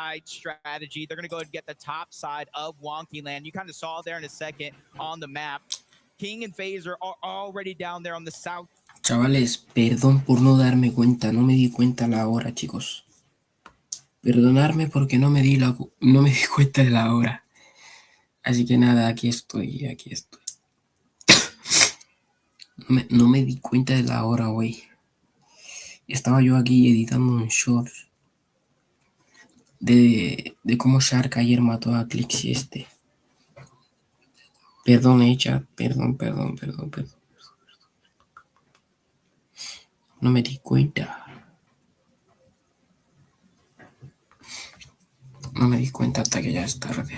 right strategy. They're going to go and get the top side of Wonky Land. You kind of saw there in a second on the map. King and Phaser are already down there on the south. Chavales, perdón por no darme cuenta, no me di cuenta la hora, chicos. Perdonadme porque no me di cuenta de la hora. Así que nada, aquí estoy. No me di cuenta de la hora, güey. Estaba yo aquí editando un short de cómo Shark ayer mató a Clixy este. Perdón, chat, perdón. No me di cuenta. No me di cuenta hasta que ya es tarde.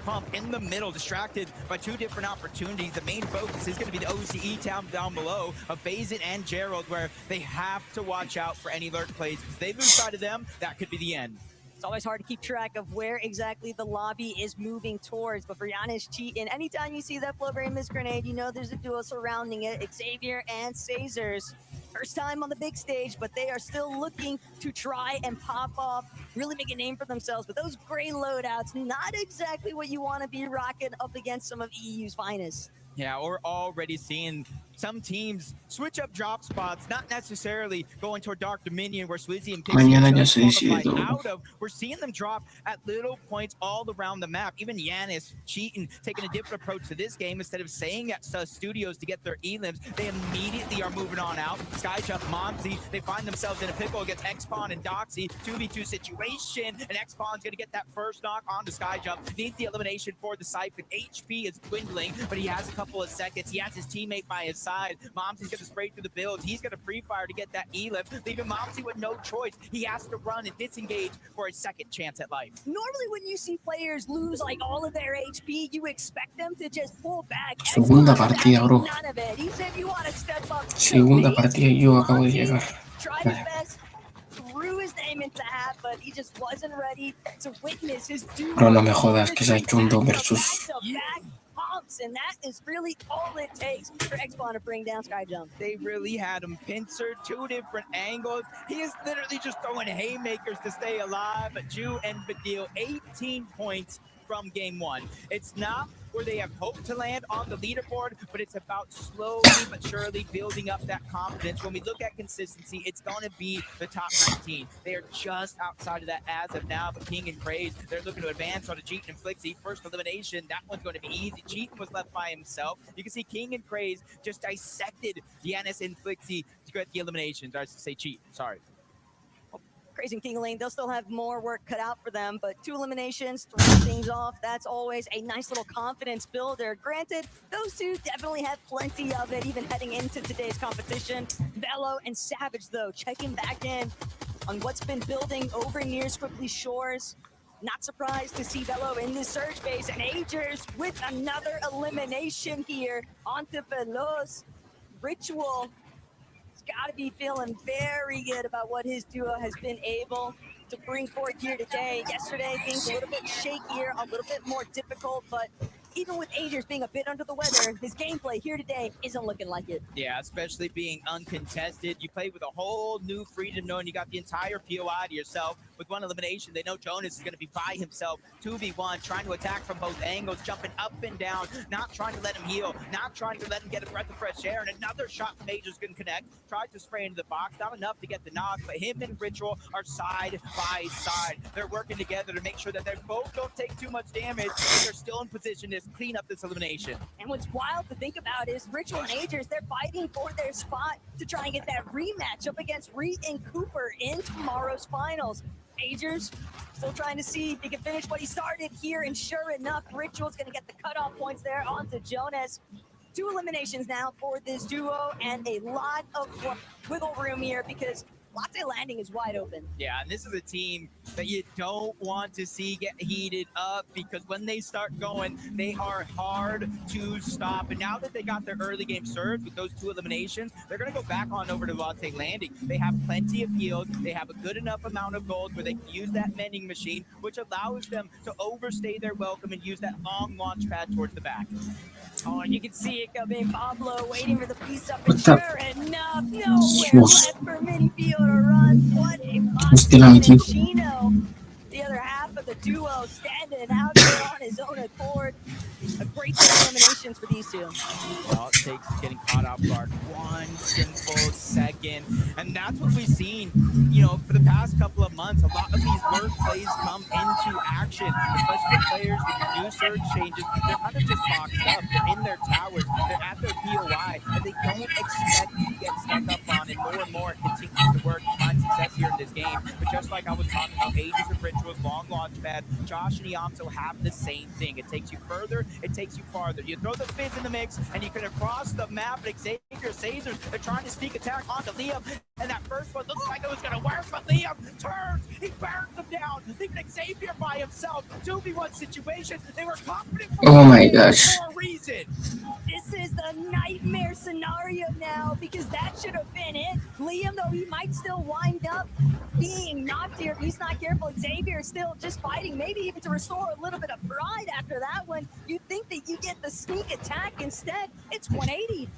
Pump in the middle, distracted by two different opportunities. The main focus is going to be the OCE town down below of Phazit and Gerald, where they have to watch out for any lurk plays. If they lose sight of them, that could be the end. It's always hard to keep track of where exactly the lobby is moving towards, but for Giannis cheating, anytime you see that Flowberry Mist Grenade, you know there's a duo surrounding it, Xavier and Cazers. First time on the big stage, but they are still looking to try and pop off, really make a name for themselves. But those gray loadouts, not exactly what you want to be rocking up against some of EU's finest. Yeah, we're already seeing some teams switch up drop spots, not necessarily going toward Dark Dominion, where Swizzy and Pixie out of. We're seeing them drop at little points all around the map. Even Giannis cheating, taking a different approach to this game. Instead of staying at studios to get their elims, they immediately are moving on out. Skyjump, Momsy, they find themselves in a pickle against X-Spawn and Doxy. 2v2 situation, and X-Spawn's going to get that first knock onto Skyjump. Needs the elimination for the Siphon. HP is dwindling, but he has a couple of seconds. He has his teammate by his side. Momsy's going to spray through the builds. He's going to free fire to get that elim, leaving Momsy with no choice. He has to run and disengage for a second chance at life. Normally when you see players lose like all of their HP, you expect them to just pull back. Segunda partida, bro. He said you want to step up. Segunda partida y yo acabo de llegar. Tried his best, threw his name into hat, but he just wasn't ready to witness his duo. Bro, no me jodas que se ha hecho un 2 versus. And that is really all it takes for X-Spawn to bring down Skyjump. They really had him pincered, two different angles. He is literally just throwing haymakers to stay alive. But Ju and Badil, 18 points from game one. It's not where they have hoped to land on the leaderboard, but it's about slowly but surely building up that confidence. When we look at consistency, it's going to be the top 19. They are just outside of that as of now, but King and Craze, they're looking to advance on a Cheatin' and Flixie. First elimination, that one's going to be easy. Cheatin' was left by himself. You can see King and Craze just dissected Giannis and Flixie to get the eliminations. Or I should say Cheat, sorry. Crazy and King Lane, they'll still have more work cut out for them, but 2 eliminations to round things off, that's always a nice little confidence builder. Granted, those two definitely have plenty of it, even heading into today's competition. Velo and Savage, though, checking back in on what's been building over near Squibbly Shores. Not surprised to see Velo in the surge phase, and Agers with another elimination here onto Velo's Ritual. Got to be feeling very good about what his duo has been able to bring forth here today. Yesterday, things a little bit shakier, a little bit more difficult, but even with Agers being a bit under the weather, his gameplay here today isn't looking like it. Yeah, especially being uncontested. You play with a whole new freedom, knowing you got the entire POI to yourself. With one elimination, they know Jonas is going to be by himself, 2v1, trying to attack from both angles, jumping up and down, not trying to let him heal, not trying to let him get a breath of fresh air, and another shot from Major's going to connect. Tried to spray into the box, not enough to get the knock, but him and Ritual are side by side. They're working together to make sure that they both don't take too much damage, but they're still in position to clean up this elimination. And what's wild to think about is Ritual and Agers, they're fighting for their spot to try and get that rematch up against Reed and Cooper in tomorrow's finals. Agers still trying to see if he can finish what he started here, and sure enough, Ritual's going to get the cutoff points there onto Jonas. 2 eliminations now for this duo, and a lot of wiggle room here because Latte Landing is wide open. Yeah, and this is a team that you don't want to see get heated up because when they start going, they are hard to stop. And now that they got their early game surge with those 2 eliminations, they're going to go back on over to Latte Landing. They have plenty of heals. They have a good enough amount of gold where they can use that mending machine, which allows them to overstay their welcome and use that long launch pad towards the back. Oh, and you can see it coming. Pablo waiting for the piece up, and What's up? sure enough, nowhere Sus. left for Minifio to run. What a Hostia, la punch. metió. And Chino, the other half of the duo, standing out there on his own accord. A great set of eliminations for these two. All it takes is getting caught off guard 1 simple second. And that's what we've seen, you know, for the past couple of months. A lot of these word plays come into action, especially the players with the new surge changes. They're kind of just boxed up. They're in their towers. They're at their POI, and they don't expect to get stuck up on it. More and more it continues to work and find success here in this game. But just like I was talking about, Ages of Rituals, long launch pad, Josh and Yamto have the same thing. It takes you further, it takes you farther. You throw the Fizz in the mix, and you can across the map, but Xavier Sazers, they're trying to sneak attack onto Liam, and that first one looks like it was going to work, but Liam turns, he burns them down, leaving Xavier by himself. 2v1 situation, they were confident Oh my gosh. for a reason. This is the nightmare scenario now, because that should have been it. Liam, though, he might still wind up being knocked here if he's not careful. Xavier is still just fighting, maybe even to restore a little bit of pride after that one. You think that you get the sneak attack, instead it's 180.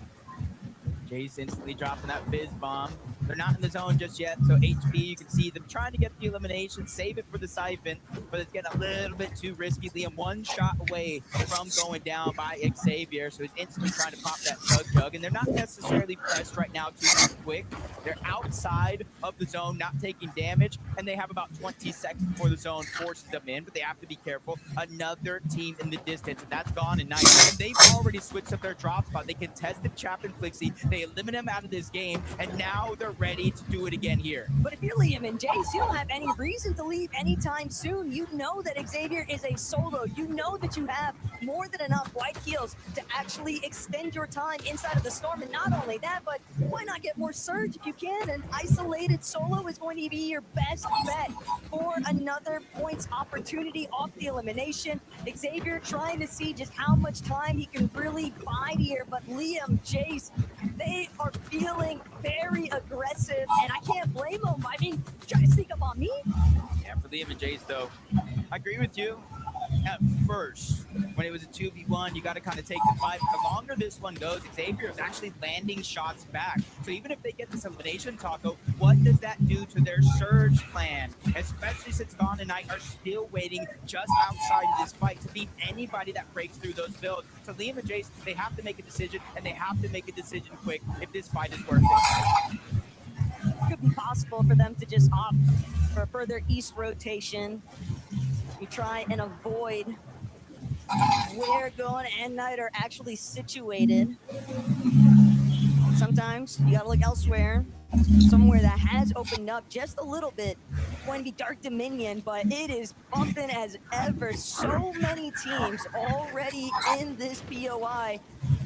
Jace instantly dropping that Fizz bomb. They're not in the zone just yet, so HP, you can see them trying to get the elimination, save it for the Siphon, but it's getting a little bit too risky. Liam 1 shot away from going down by Xavier, so he's instantly trying to pop that Jug, and they're not necessarily pressed right now too quick. They're outside of the zone, not taking damage, and they have about 20 seconds before the zone forces them in, but they have to be careful. Another team in the distance, and that's gone in night. And they've already switched up their drop spot. They contested Chap and Flixie, they eliminate them out of this game, and now they're ready to do it again here. But if you're Liam and Jace, you don't have any reason to leave anytime soon. You know that Xavier is a solo. You know that you have more than enough white heals to actually extend your time inside of the storm. And not only that, but why not get more surge if you can? An isolated solo is going to be your best bet for another points opportunity off the elimination. Xavier trying to see just how much time he can really bide here. But Liam, Jace, they are feeling very aggressive, and I can't blame them. I mean, try to sneak up on me. Yeah, for Liam and Jace, though, I agree with you. At first, when it was a 2v1, you got to kind of take the fight. The longer this one goes, Xavier is actually landing shots back. So even if they get this elimination, Taco, what does that do to their surge plan? Especially since Gone and Knight are still waiting just outside of this fight to beat anybody that breaks through those builds. So Liam and Jace, they have to make a decision, and they have to make a decision quick if this fight is worth it. Could be possible for them to just opt for further east rotation. You try and avoid where Gone and Knight are actually situated. Sometimes you gotta look elsewhere, somewhere that has opened up just a little bit. Going to be Dark Dominion, but it is bumping as ever. So many teams already in this POI.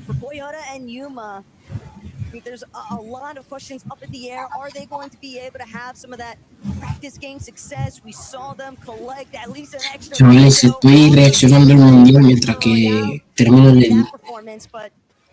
For Boyota and Yuma, I think there's a lot of questions up in the air. Are they going to be able to have some of that practice game success? We saw them collect at least an extra. Chavales, estoy reaccionando al mundial mientras que termino el...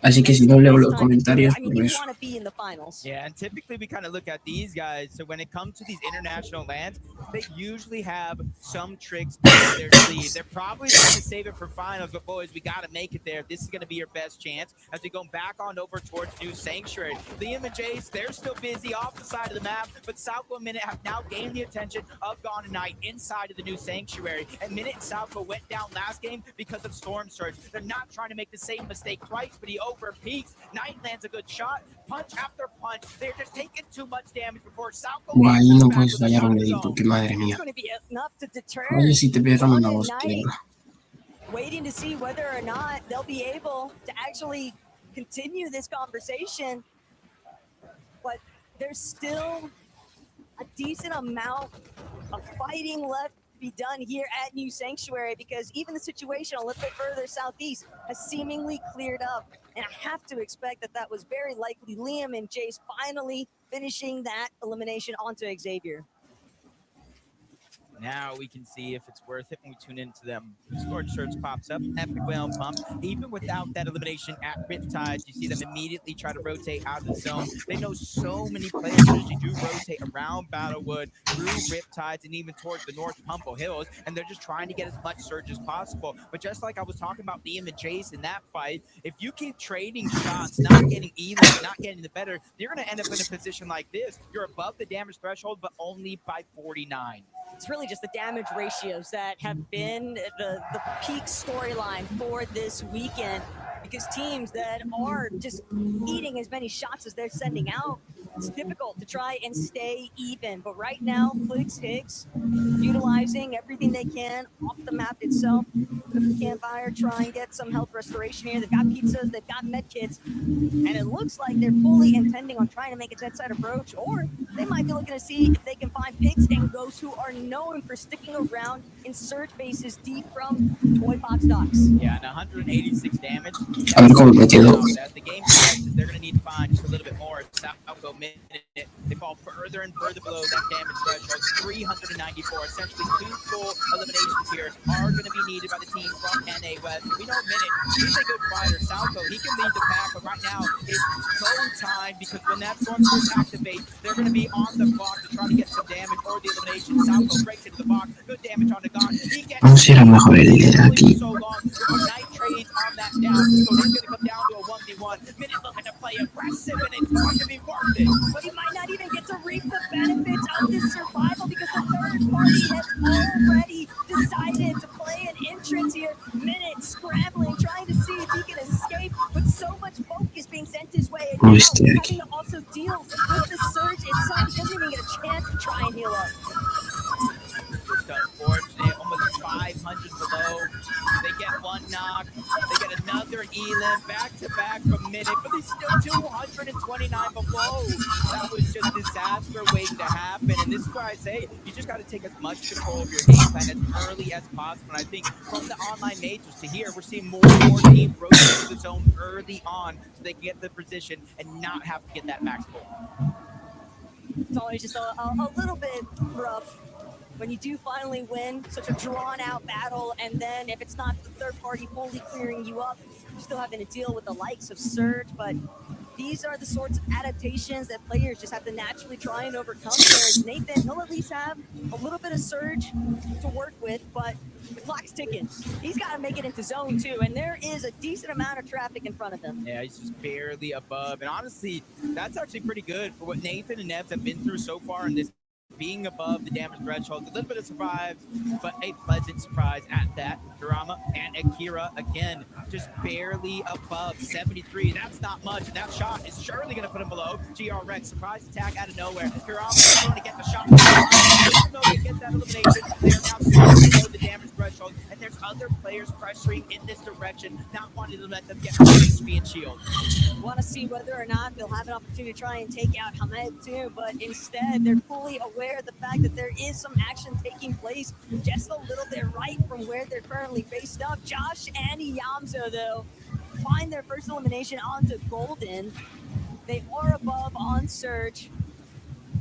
Así que si no leo los comentarios, por eso. Yeah, and typically we kind of look at these guys. So when it comes to these international lands, they usually have some tricks in their sleeve. They're probably going to save it for finals, but boys, we got to make it there. This is going to be your best chance as we go back on over towards New Sanctuary. Liam and Jace, they're still busy off the side of the map, but Southco and Minute have now gained the attention of Gone and Knight inside of the New Sanctuary. And Minute and Southco went down last game because of Storm Surge. They're not trying to make the same mistake twice, but he over peaks. Knight lands a good shot, punch after punch. They're just taking too much damage before Southco. Ahí no puedes fallar un dedito, que madre mía. Oye, si te pegan una hostia. Waiting to see whether or not they'll be able to actually continue this conversation, but there's still a decent amount of fighting left be done here at New Sanctuary, because even the situation a little bit further southeast has seemingly cleared up. And I have to expect that that was very likely Liam and Jace finally finishing that elimination onto Xavier. Now we can see if it's worth it when we tune into them. Scored search pops up, epic whale pump. Even without that elimination at Riptide, you see them immediately try to rotate out of the zone. They know so many players usually do rotate around Battlewood, through Riptides, and even towards the North Pumple Hills, and they're just trying to get as much surge as possible. But just like I was talking about Liam and Jace in that fight, if you keep trading shots, not getting even, not getting the better, you're going to end up in a position like this. You're above the damage threshold, but only by 49. It's really just the damage ratios that have been the peak storyline for this weekend, because teams that are just eating as many shots as they're sending out, it's difficult to try and stay even. But right now, Clicks Hicks utilizing everything they can off the map itself. The campfire, try and get some health restoration here. They've got pizzas, they've got med kits, and it looks like they're fully intending on trying to make a dead side approach, or they might be looking to see if they can find Pigs and Ghosts, who are known for sticking around in surge bases deep from Toy Box docks. Yeah, and 186 damage. A ver cómo me quedo. As the game progresses, they're going to need to find just a little bit more. Southco minute. They fall further and further below that damage threshold. 394. Essentially, 2 full eliminations here are going to be needed by the team from NA West. We know Minute, he's a good fighter. Southco, he can lead the pack, but right now it's go time, because when that storm surge activates, they're going to be on the clock to try to get some damage or the elimination. Southco breaks into the box. Good damage on the gun. He gets Vamos a ir al mejor líder aquí. so long. Night trades on that down. So he's going to come down to a 1v1. Minute looking to play aggressive, and it's going to be worth it. But he might not even get to reap the benefits of this survival, because the third party has already decided to play an entrance here. Minute scrambling, trying to see if he can escape, with so much focus being sent his way. And now having to also deal with the surge itself. He doesn't even get a chance to try and heal up. Just unfortunate, almost 500 below. They get one knock. They get another Elim back-to-back from Minute, but he's still 229 below. That was just disaster waiting to happen. And this is why I say you just got to take as much control of your game plan as early as possible. And I think from the online majors to here, we're seeing more and more teams rotate to the zone early on so they can get the position and not have to get that max pull. It's always just a little bit rough when you do finally win such a drawn-out battle, and then if it's not the third party fully clearing you up, you're still having to deal with the likes of Surge. But these are the sorts of adaptations that players just have to naturally try and overcome. Whereas Nathan, he'll at least have a little bit of Surge to work with, but the clock's ticking. He's got to make it into zone 2, and there is a decent amount of traffic in front of him. Yeah, he's just barely above. And honestly, that's actually pretty good for what Nathan and Nevs have been through so far in this, being above the damage threshold. A little bit of survives, but a pleasant surprise at that. Drama and Akira, again, just barely above 73. That's not much, and that shot is surely going to put him below. GR Rex, surprise attack out of nowhere. Kurama going to get the shot. Even though they get that elimination, they are now slightly below the damage threshold, and there's other players pressuring in this direction, not wanting to let them get HP and shield. Want to see whether or not they'll have an opportunity to try and take out Hamed too, but instead they're fully aware of the fact that there is some action taking place just a little bit right from where they're currently faced up. Josh and Yamzo, though, find their first elimination onto Golden. They are above on Surge.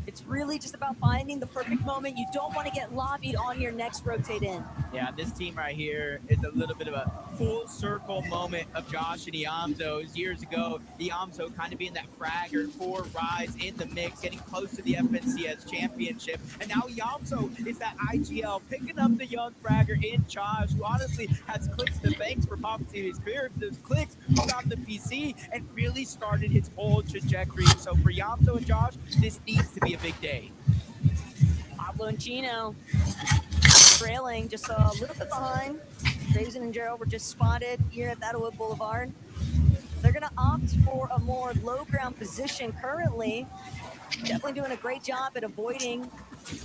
It's really just about finding the perfect moment. You don't want to get lobbied on your next rotate in. Yeah, this team right here is a little bit of a full circle moment of Josh and Iamzo. Years ago, Iamzo kind of being that fragger for Rise in the mix, getting close to the FNCS championship. And now Iamzo is that IGL, picking up the young fragger in Josh, who honestly has Clicks to thanks for popping to his experiences. Clicks got the PC and really started his whole trajectory. So for Iamzo and Josh, this needs to be a big day. Pablo and Chino trailing just a little bit behind. Drazen and Gerald were just spotted here at Battlewood Boulevard. They're going to opt for a more low ground position currently. Definitely doing a great job at avoiding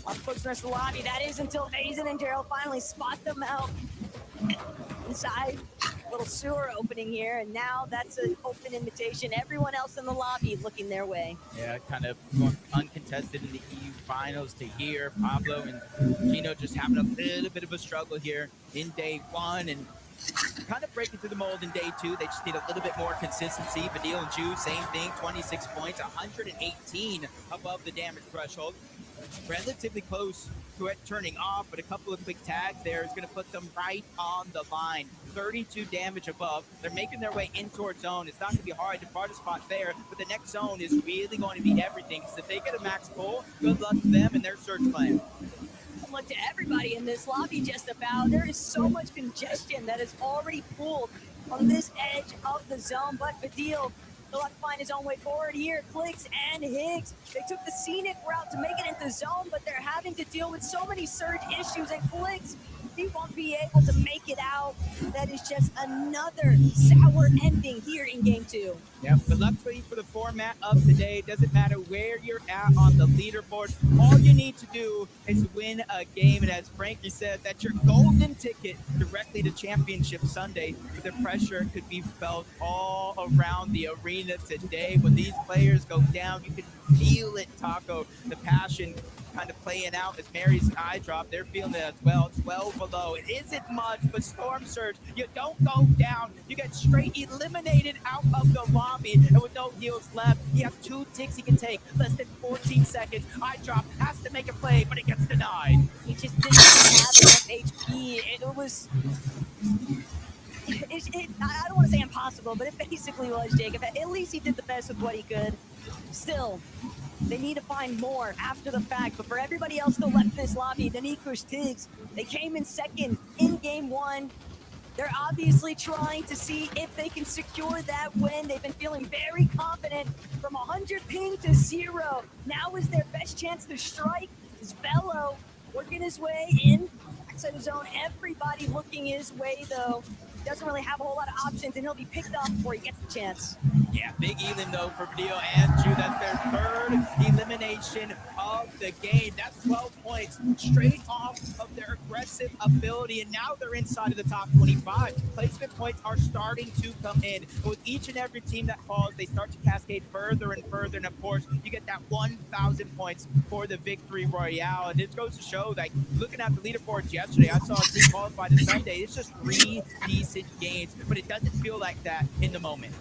our folks in the rest of the lobby. That is until Drazen and Gerald finally spot them out inside Little sewer opening here, and now that's an open invitation. Everyone else in the lobby looking their way. Yeah, kind of going uncontested in the EU finals to here. Pablo and Gino just having a little bit of a struggle here in day one, and kind of breaking through the mold in day two. They just need a little bit more consistency. Badil and Ju, same thing, 26 points, 118 above the damage threshold. Relatively close to it turning off, but a couple of quick tags there is going to put them right on the line. 32 damage above. They're making their way in towards zone. It's not going to be hard to part a spot there, but the next zone is really going to be everything. So if they get a max pull, good luck to them and their search plan. Look to everybody in this lobby just about. There is so much congestion that is already pulled on this edge of the zone, but Badil will have to find his own way forward here. Clicks and Higgs, they took the scenic route to make it into zone, but they're having to deal with so many surge issues, and Clicks, he won't be able to make it out. That is just another sour ending here in game two. Yep, but luckily for the format of today, it doesn't matter where you're at on the leaderboard. All you need to do is win a game, and as Frankie said, that's your golden ticket directly to Championship Sunday. But the pressure could be felt all around the arena today. When these players go down, you can feel it, Taco. The passion kind of playing out as Mary's eye drop. They're feeling it as well. 12 below. It isn't much, but Storm Surge, you don't go down. You get straight eliminated out of the lobby, and with no heals left, he has 2 ticks he can take. Less than 14 seconds. Eye drop has to make a play, but it gets denied. He just didn't have enough HP. It was... I don't want to say impossible, but it basically was, Jacob. At least he did the best with what he could. Still, they need to find more after the fact. But for everybody else still left in this lobby, the Nikush Tigs, they came in second in game one. They're obviously trying to see if they can secure that win. They've been feeling very confident from 100 ping to 0. Now is their best chance to strike. Is Bello working his way in backside of zone. Everybody looking his way, though. Doesn't really have a whole lot of options, and he'll be picked off before he gets the chance. Yeah, big elim though for Badil and Ju. That's their third elimination of the game. That's 12 points straight off of their aggressive ability, and now they're inside of the top 25. Placement points are starting to come in. With each and every team that falls, they start to cascade further and further, and of course, you get that 1,000 points for the victory royale. And it goes to show, like, looking at the leaderboards yesterday, I saw a team qualify to Sunday. It's just 3 decent games, but it doesn't feel like that in the moment.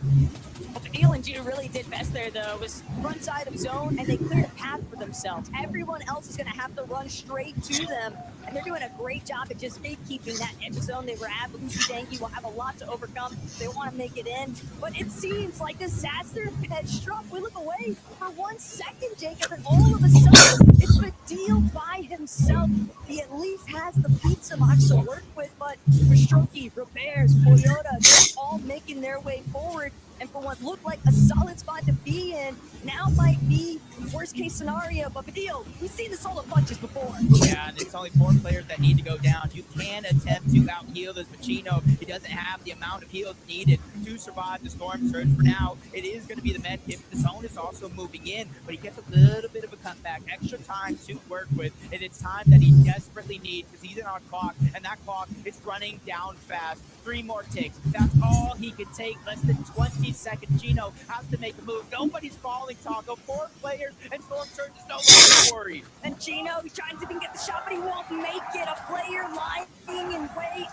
Badil and Ju really did best there, though. Was front side of zone, and they cleared a path for themselves. Everyone else is going to have to run straight to them, and they're doing a great job at just gatekeeping that edge zone they were at. Lucy Danky will have a lot to overcome. They want to make it in, but it seems like disaster has struck. We look away for 1 second, Jacob, and all of a sudden, it's Badil by himself. He at least has the pizza box to work with, but Stroky, Roberts, Toyota, they're all making their way forward. And for what looked like a solid spot to be in, now might be worst case scenario. But Badil, we've seen this all of bunches before. Yeah, and it's only 4 players that need to go down. You can attempt to out-heal this Pacino. He doesn't have the amount of heals needed to survive the Storm Surge. For now, it is going to be the med kit. The zone is also moving in, but he gets a little bit of a cutback, extra time to work with, and it's time that he desperately needs because he's in on a clock, and that clock is running down fast. 3 more ticks. That's all he can take. Less than 20 seconds. Gino has to make a move. Nobody's falling, Taco. 4 players, and Storm Surge is no longer worried. And Gino, he's trying to see if he can get the shot, but he won't make it. A player lying in wait.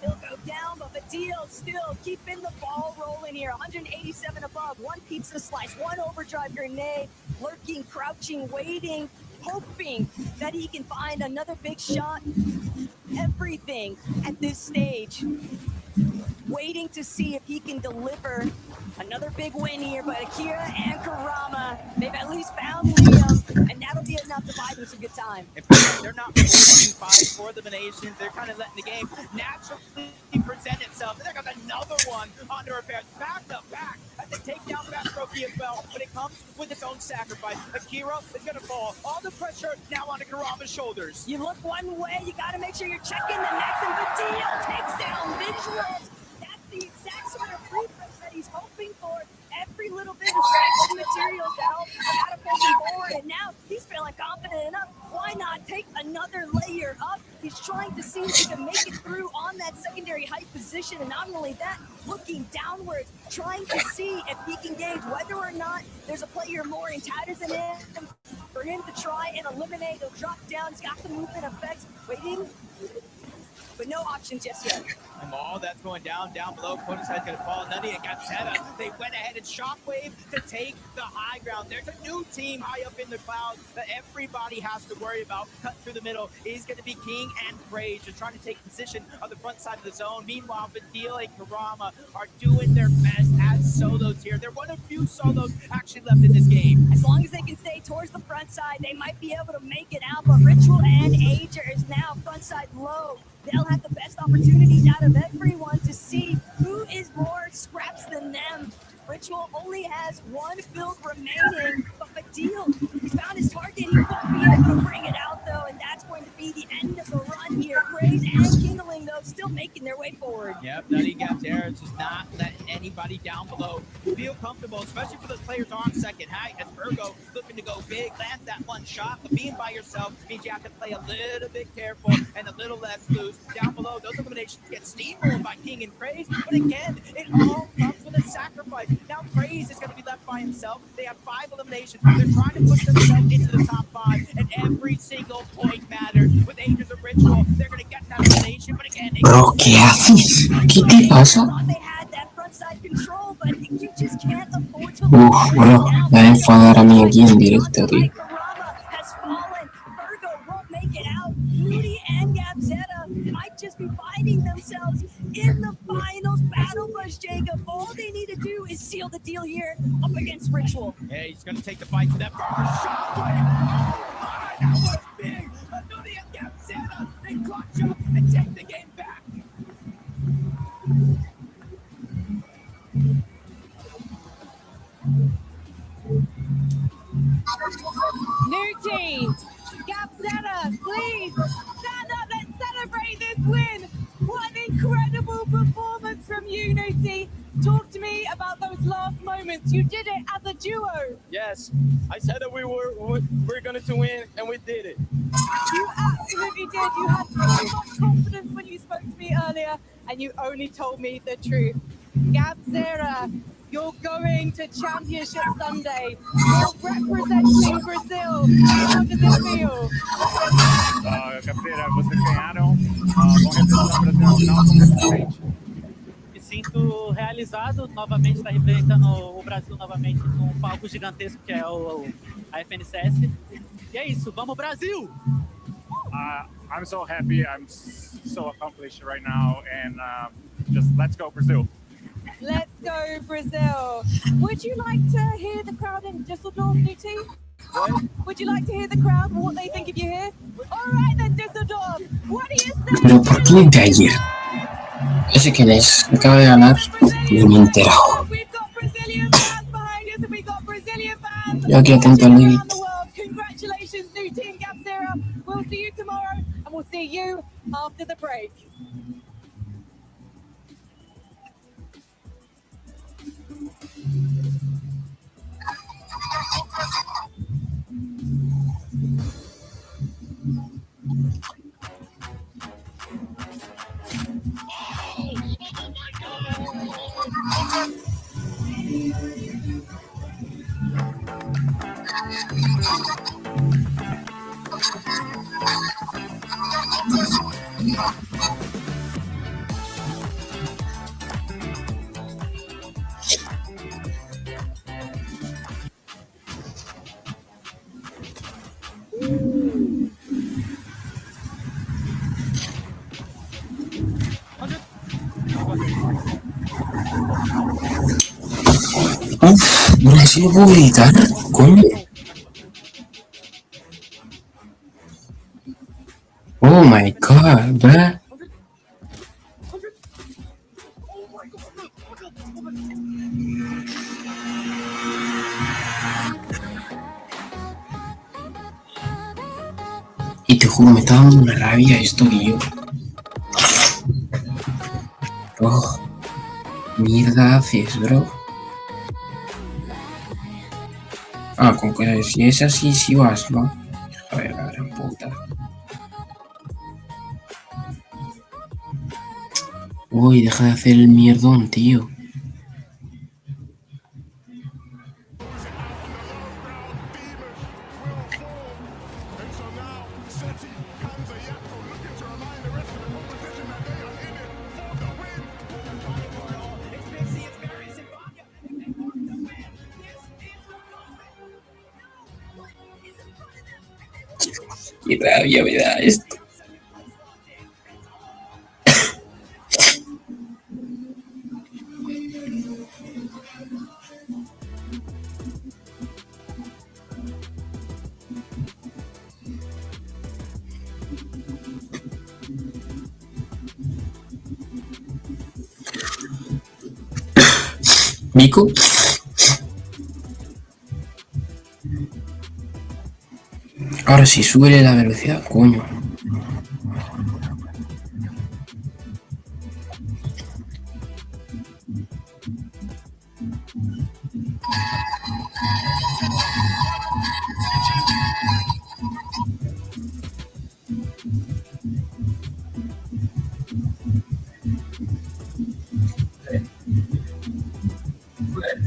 He'll go down, but Badil still keeping the ball rolling here. 187 above. 1 pizza slice, 1 overdrive grenade. Lurking, crouching, waiting, hoping that he can find another big shot. Everything at this stage. Waiting to see if he can deliver another big win here, but Akira and Karama, they've at least found Liam, and that'll be enough to buy them some good time. In fact, they're not forcing 5 for eliminations. They're kind of letting the game naturally present itself. And there goes another one under affairs, back to back, as they take down Fast Roki as well, but it comes with its own sacrifice. Akira is going to fall. All the pressure now onto Karama's shoulders. You look one way, you got to make sure you're checking the next, and Badil takes down Visuals. The exact sort of refresh that he's hoping for. Every little bit of stacks materials to help catapult him forward, and now he's feeling confident enough. Why not take break another layer up. He's trying to see if he can make it through on that secondary height position, and not only that, looking downwards, trying to see if he can gauge whether or not there's a player more in tatters than him for him to try and eliminate. He'll drop down. He's got the movement effects waiting, but no options just yet. And all that's going down below. Quotaside's going to fall. Nutty and Gapsetta, they went ahead and Shockwave to take the high ground. There's a new team high up in the clouds that everybody has to worry about. Cut through the middle is going to be King and Rage. They're trying to take position on the front side of the zone. Meanwhile, Vidila and Karama are doing their best as solos here. They're one of few solos actually left in this game. As long as they can stay towards the front side, they might be able to make it out, but Ritual and Ager is now front side low. They'll have the best opportunities out of everyone to see who is more scraps than them. Ritual only has one build remaining, but Fadil, he's found his target. He won't be able to bring it out, though, and that's going to be the end of the run here. Graves and Kindling, though, still making their way forward. Yep, Nutty Gapsera is just not letting anybody down below feel comfortable, especially for those players on second height. As Virgo looking to go big, lands that one shot, but being by yourself means you have to play a little bit careful and a little less loose. Down below, those eliminations get steamrolled by King and Praise, but again, it all comes with a sacrifice. Now Praise is going to be left by himself. They have 5 eliminations. They're trying to push themselves into the top 5, and every single point matters. With Ages of Ritual, they're going to get that elimination, but again, Bro, ¿qué haces? ¿Qué te pasa? Bro, me va a enfadar a mí aquí en directo, tío. Just be finding themselves in the finals battle bus, Jacob. All they need to do is seal the deal here up against Ritual. Yeah, he's going to take the fight to that first shot. Oh my, that was big. Nutty and Gapsetta, they clutch up and take the game back. New team, Gapsetta, please stand up. Let's celebrate this win. What an incredible performance from you, Nuti. Talk to me about those last moments. You did it as a duo. Yes, I said that we were going to win, and we did it. You absolutely did. You had so much confidence when you spoke to me earlier, and you only told me the truth. Gapsera, you're going to Championship Sunday. You're representing Brazil. How does it feel? Gapsera, vocês ganharam. Vão representar o Brasil na final. Como você se sente? Me sinto realizado novamente estar representando o Brasil novamente num palco gigantesco que é a FNCS. E é isso, vamos Brasil! I'm so happy. I'm so accomplished right now, and just let's go Brazil. Let's go Brazil. Would you like to hear the crowd in Düsseldorf, Nuti? Would you like to hear the crowd and what they think of you here? All right then, Düsseldorf. What do you say? Pero ¿por qué de ayer? Ese que les acaba de ganar, ni me he enterado. Yo aquí atento al lead. Congratulations, new team Gapsera. We'll see you tomorrow, and we'll see you after the break. No así lo puedo gritar, coño. Oh my god, bruh. Y te juro, me está dando una rabia esto que yo. Oh, mierda haces, bro. Ah, con que si es así, sí vas, ¿no? A ver, la gran puta. vuelta. Uy, deja de hacer el mierdón, tío. Qué rabia me da esto. Nico. Ahora sí, sube la velocidad, coño.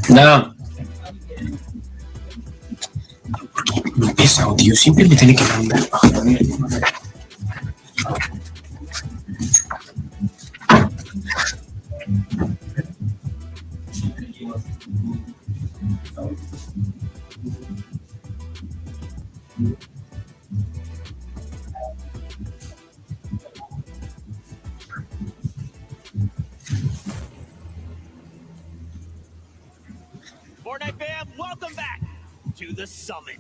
Nada. Muy pesado, tío. Siempre me tiene que mandar. Fortnite fam, welcome back to the summit.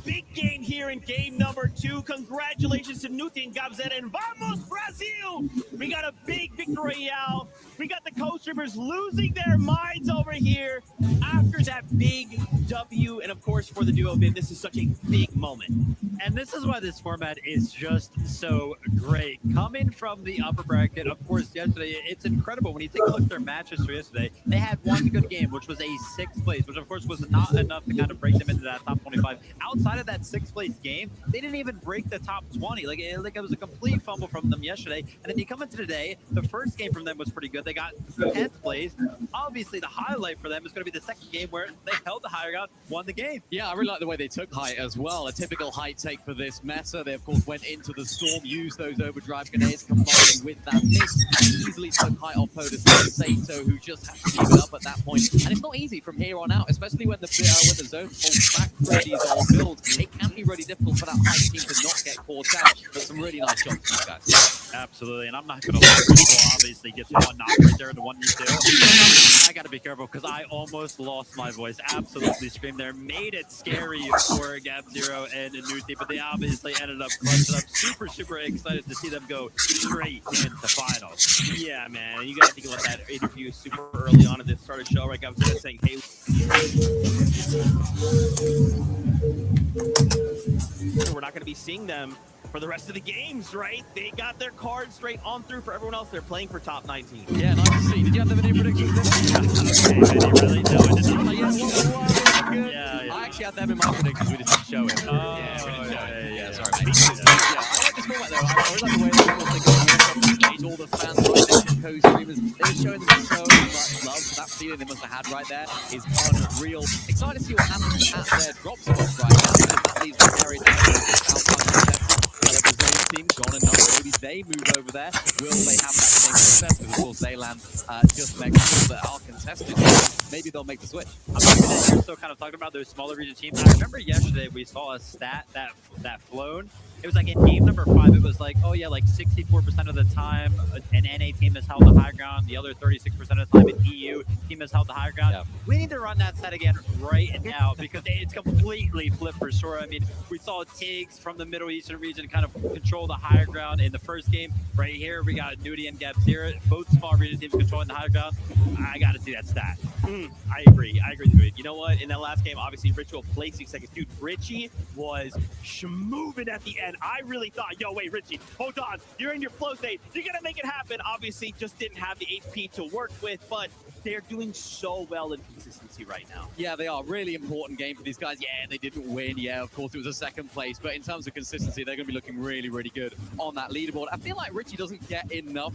Big game here in game number 2. Congratulations to Nuti and Gabzeta, and vamos Brazil! We got a big victory royale. We got the co-streamers losing their minds over here after that big W, and of course for the duo bid, this is such a big moment. And this is why this format is just so great. Coming from the upper bracket, of course, yesterday, it's incredible. When you take a look at their match history yesterday, they had one good game, which was a 6th place, which of course was not enough to kind of break them into that top 25. Outside of that 6th place game, they didn't even break the top 20. Like it was a complete fumble from them yesterday. And then you come into today, the first game from them was pretty good. They got 10th place. Obviously, the highlight for them is going to be the second game where they held the higher ground, won the game. Yeah, I really like the way they took height as well. A typical height take for this meta. They, of course, went into the storm, used those overdrive grenades, combining with that miss. Easily took height off POTUS and Sato, who just had to keep it up at that point. And it's not easy from here on out, especially when the zone falls back ready is all built. It can be really difficult for that height team to not get caught out. But some really nice shots from these guys. Absolutely, and I'm not going to let people obviously get to one knock right there, the one you do. I got to be careful because I almost lost my voice. Absolutely screamed there. Made it scary for Gab0 and Nuti, but they obviously ended up clutching up. Super, super excited to see them go straight into finals. Yeah, man, you gotta think about that interview super early on at the start of the show, right? Gabzeta saying, hey, we're not gonna be seeing them for the rest of the games, right? They got their cards straight on through. For everyone else, they're playing for top 19. Yeah, nice to see. Did you have any predictions? Okay, really? No, I didn't. Yeah. I actually had them in my predictions. We just didn't show it. Oh, yeah, we didn't show it. yeah, Sorry, mate. Yeah, I like this format, though. I really like the way they all take on the stage. All the fans, right there, co-streamers, they were showing them so much love. That feeling they must have had right there is unreal. Excited to see what happens at their drop spots right now. That leaves the area team gone enough. Maybe they move over there. Will they have that same success? Because of course they land just next to our contested. Maybe they'll make the switch. I'm happy that you're still kind of talking about those smaller region teams. I remember yesterday we saw a stat that flown. It was like in game number 5, it was like, oh yeah, like 64% of the time an NA team has held the high ground. The other 36% of the time an EU team has held the high ground. Yeah. We need to run that stat again right now because it's completely flipped for sure. I mean, we saw Tiggs from the Middle Eastern region kind of control the higher ground in the first game. Right here, we got Nuti and Gab0, both small region teams controlling the higher ground. I got to see that stat. I agree with you. You know what? In that last game, obviously, Ritual placing second. Dude, Richie was moving at the end. I really thought, yo, wait, Richie, hold on. You're in your flow state. You're going to make it happen. Obviously, just didn't have the HP to work with, but they're doing so well in consistency right now. Yeah, they are. Really important game for these guys. Yeah, they didn't win. Yeah, of course, it was a second place. But in terms of consistency, they're going to be looking really, really good on that leaderboard. I feel like Richie doesn't get enough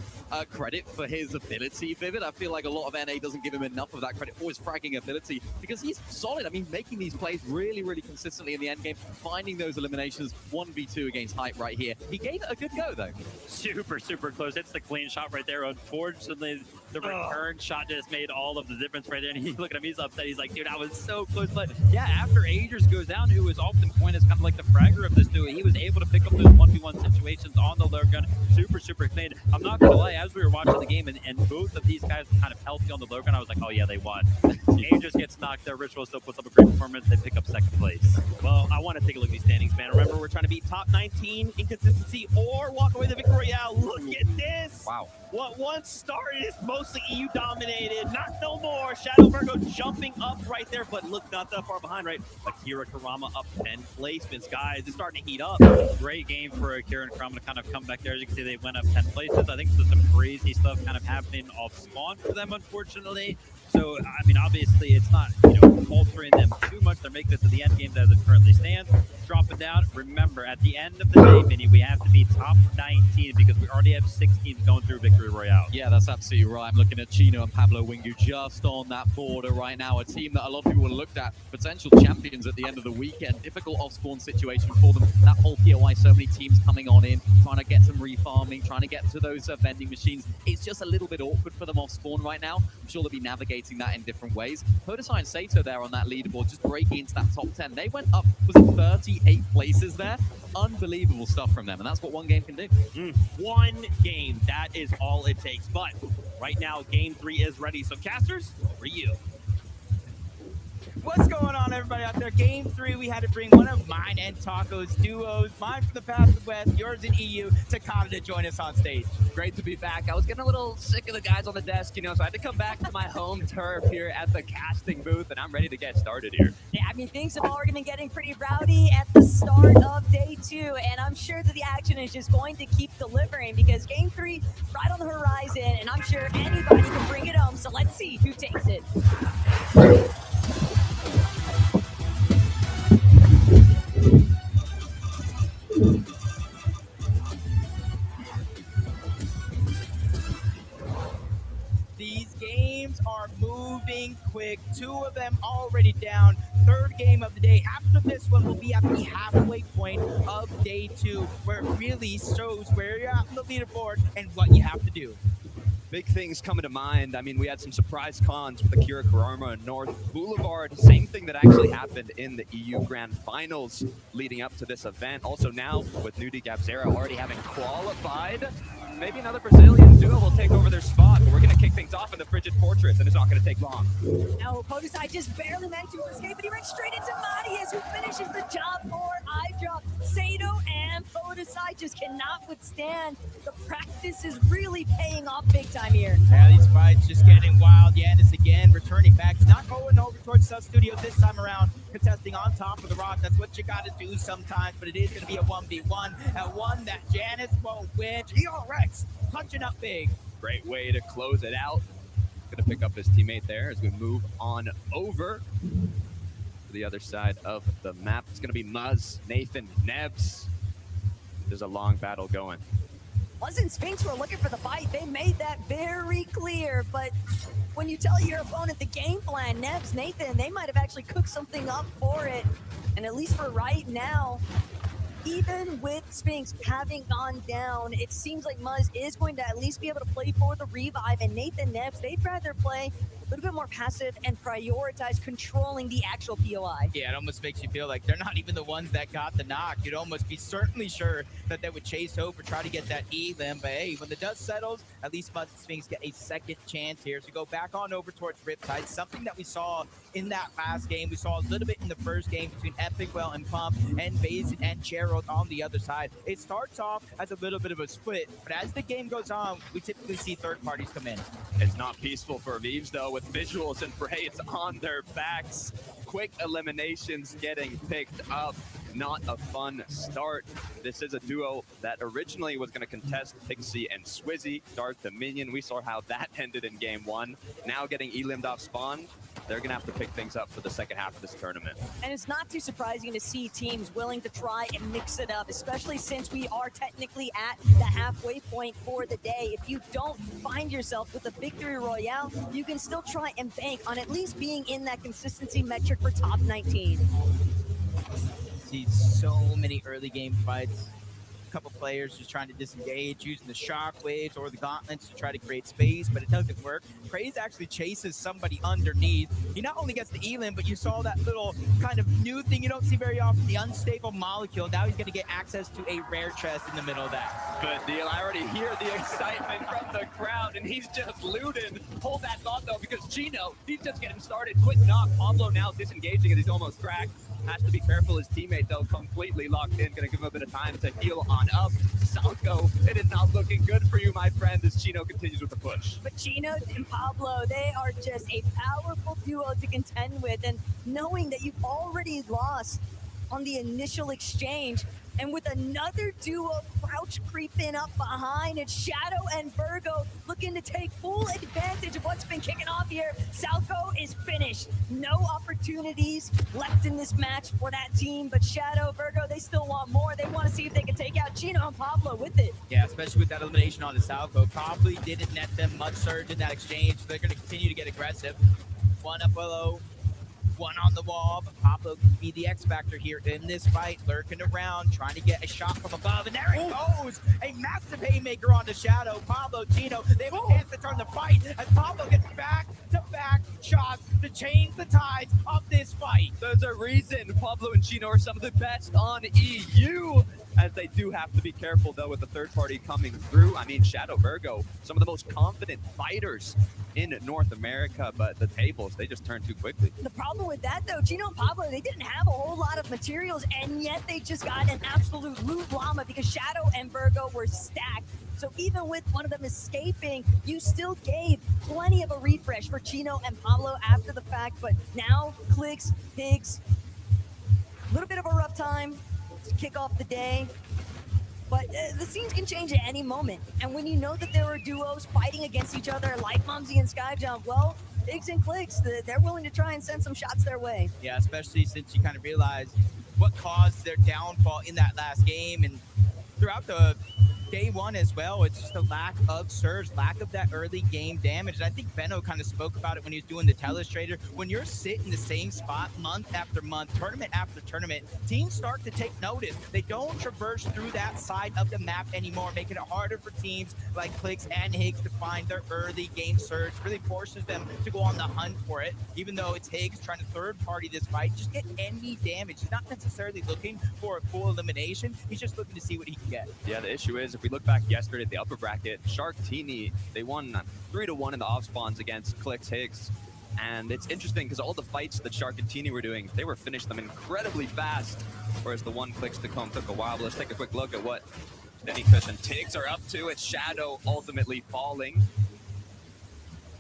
credit for his ability, Vivid. I feel like a lot of NA doesn't give him enough of that credit for his fragging ability because he's solid. I mean, making these plays really, really consistently in the end game, finding those eliminations, 1v2 against Hype right here. He gave it a good go, though. Super, super close. It's the clean shot right there. Unfortunately, the return shot just made all of the difference right there. And look at him, he's upset. He's like, dude, I was so close. But yeah, after Agers goes down, who is often coined as kind of like the fragger of this duo, he was able to pick up those 1v1 situations on the low gun. Super, super clean. I'm not going to lie, as we were watching the game and both of these guys were kind of healthy on the low gun, I was like, oh yeah, they won. Agers gets knocked there. Ritual still puts up a great performance. They pick up second place. Well, I want to take a look at these standings, man. Remember, we're trying to beat top 19 in consistency or walk away the victory royale. Look at this. Wow. What once started is mostly EU dominated. Not no more. Shadow Virgo jumping up right there, but look, not that far behind, right? Akira Karama up 10 placements, guys. It's starting to heat up. Great game for Akira and Karama to kind of come back there. As you can see, they went up 10 places. I think there's some crazy stuff kind of happening off spawn for them, unfortunately. So, I mean, obviously, it's not, altering them too much. They're making it to the end game as it currently stands. Dropping down. Remember, at the end of the day, Vinny, we have to be top 19 because we already have 6 teams going through Victory Royale. Yeah, that's absolutely right. I'm looking at Chino and Pablo Wingu just on that border right now. A team that a lot of people would have looked at, potential champions at the end of the weekend. Difficult off-spawn situation for them. That whole POI, so many teams coming on in, trying to get some refarming, trying to get to those vending machines. It's just a little bit awkward for them off-spawn right now. I'm sure they'll be navigating that in different ways. Podesai and Sato there on that leaderboard, just breaking into that top 10. They went up, was it 38 places there? Unbelievable stuff from them, and that's what one game can do. One game, that is all it takes. But right now, game 3 is ready. So, casters, for you. What's going on, everybody out there? Game 3, we had to bring one of mine and Taco's duos, mine from the Pacific West, yours in EU, Takata to join us on stage. Great to be back. I was getting a little sick of the guys on the desk, so I had to come back to my home turf here at the casting booth, and I'm ready to get started here. Yeah, I mean, things have already been getting pretty rowdy at the start of day 2, and I'm sure that the action is just going to keep delivering because game 3 right on the horizon, and I'm sure anybody can bring it home, so let's see who takes it. These games are moving quick. 2 of them already down. 3rd game of the day. After this one, we'll be at the halfway point of day 2, where it really shows where you're at on the leaderboard and what you have to do. Big things coming to mind. I mean, we had some surprise cons with Akira Karama and North Boulevard. Same thing that actually happened in the EU Grand Finals leading up to this event. Also now, with Nudi Gabzera already having qualified, maybe another Brazilian duo will take over their spot, but we're going to kick things off in the Frigid Fortress, and it's not going to take long. No, Podesai just barely managed to escape, but he ran straight into Marius, who finishes the job for iDrop. Sato and Podesai just cannot withstand. The practice is really paying off big time here. Yeah, these fights just getting wild. Yanis again returning back. He's not going over towards Sus Studio this time around, contesting on top of the rock. That's what you got to do sometimes, but it is going to be a 1v1, and one that Janice won't win. Rex punching up big. Great way to close it out. Going to pick up his teammate there as we move on over to the other side of the map. It's going to be Muzz, Nathan, Nebs. There's a long battle going. Muzz and Sphinx were looking for the fight. They made that very clear, but when you tell your opponent the game plan, Nebs, Nathan, they might have actually cooked something up for it. And at least for right now, even with Sphinx having gone down, it seems like Muzz is going to at least be able to play for the revive, and Nathan Nebs, they'd rather play a little bit more passive and prioritize controlling the actual POI. Yeah, it almost makes you feel like they're not even the ones that got the knock. You'd almost be certainly sure that they would chase over, try to get that elim, but hey, when the dust settles, at least Muzz and Sphinx get a second chance here. So go back on over towards Riptide, something that we saw in that last game. We saw a little bit in the first game between Epicwell and Pump, and Bazin and Gerald on the other side. It starts off as a little bit of a split, but as the game goes on, we typically see third parties come in. It's not peaceful for Vives, though, with Visuals and Braids on their backs. Quick eliminations getting picked up. not a fun start. This is a duo that originally was going to contest Pixie and Swizzy, Dark Dominion. We saw how that ended in game 1. Now getting Elimd off spawn, they're going to have to pick things up for the second half of this tournament. And it's not too surprising to see teams willing to try and mix it up, especially since we are technically at the halfway point for the day. If you don't find yourself with a victory royale, you can still try and bank on at least being in that consistency metric for top 19. See so many early game fights. A couple players just trying to disengage, using the shockwaves or the gauntlets to try to create space, but it doesn't work. Praise actually chases somebody underneath. He not only gets the Elim, but you saw that little kind of new thing you don't see very often, the unstable molecule. Now he's going to get access to a rare chest in the middle of that. Good deal. I already hear the excitement from the crowd, and he's just looted. Hold that thought, though, because Chino, he's just getting started. Quick knock. Pablo now disengaging, and he's almost cracked. Has to be careful. His teammate, though, completely locked in. Going to give him a bit of time to heal on up. Salco, it is not looking good for you, my friend, as Chino continues with the push. But Chino and Pablo, they are just a powerful duo to contend with. And knowing that you've already lost on the initial exchange, and with another duo crouch creeping up behind, it's Shadow and Virgo looking to take full advantage of what's been kicking off here. Salco is finished. No opportunities left in this match for that team, but Shadow, Virgo, they still want more. They want to see if they can take out Chino and Pablo with it. Yeah, especially with that elimination on the Salco. Probably didn't net them much surge in that exchange. They're going to continue to get aggressive. One up below, one on the wall, but Pablo can be the X factor here in this fight, lurking around, trying to get a shot from above, and there it goes! A massive haymaker on the Shadow. Pablo, Chino, they have a chance to turn the fight as Pablo gets back-to-back shots to change the tides of this fight. There's a reason Pablo and Chino are some of the best on EU, as they do have to be careful, though, with the third party coming through. I mean, Shadow, Virgo, some of the most confident fighters in North America, but the tables, they just turn too quickly. The problem with that, though, Chino and Pablo, they didn't have a whole lot of materials, and yet they just got an absolute loot llama because Shadow and Virgo were stacked. So even with one of them escaping, you still gave plenty of a refresh for Chino and Pablo after the fact, but now Clicks, Pigs, a little bit of a rough time to kick off the day. But the scenes can change at any moment. And when you know that there are duos fighting against each other like Mumsy and Skyjump, well, Pigs and Clicks, they're willing to try and send some shots their way. Yeah, especially since you kind of realize what caused their downfall in that last game. And throughout the day 1 as well, it's just a lack of surge, lack of that early game damage. And I think Benno kind of spoke about it when he was doing the Telestrator. When you're sitting in the same spot month after month, tournament after tournament, teams start to take notice. They don't traverse through that side of the map anymore, making it harder for teams like Clicks and Higgs to find their early game surge. Really forces them to go on the hunt for it, even though it's Higgs trying to third party this fight, just get any damage. He's not necessarily looking for a full elimination. He's just looking to see what he can get. Yeah, the issue is, if we look back yesterday at the upper bracket, Shark Teeny, they won 3-1 in the off spawns against Clicks Higgs. And it's interesting because all the fights that Shark and Teeny were doing, they were finished them incredibly fast, whereas the one Clicks to come took a while. But let's take a quick look at what Denny Kush and Tiggs are up to. It's Shadow ultimately falling.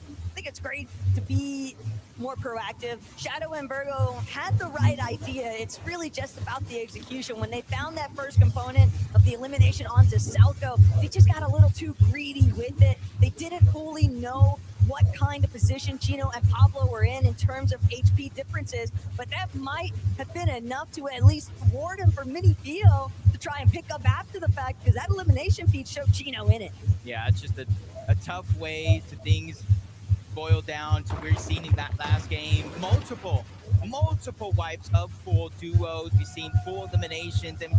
I think it's great to be more proactive. Shadow and Virgo had the right idea. It's really just about the execution. When they found that first component of the elimination onto Salco, they just got a little too greedy with it. They didn't fully know what kind of position Chino and Pablo were in terms of HP differences, but that might have been enough to at least thwart him for Mini Theo to try and pick up after the fact, because that elimination feed showed Chino in it. Yeah, it's just a tough way to things boil down to we're seeing in that last game multiple wipes of full duos. We've seen full eliminations, and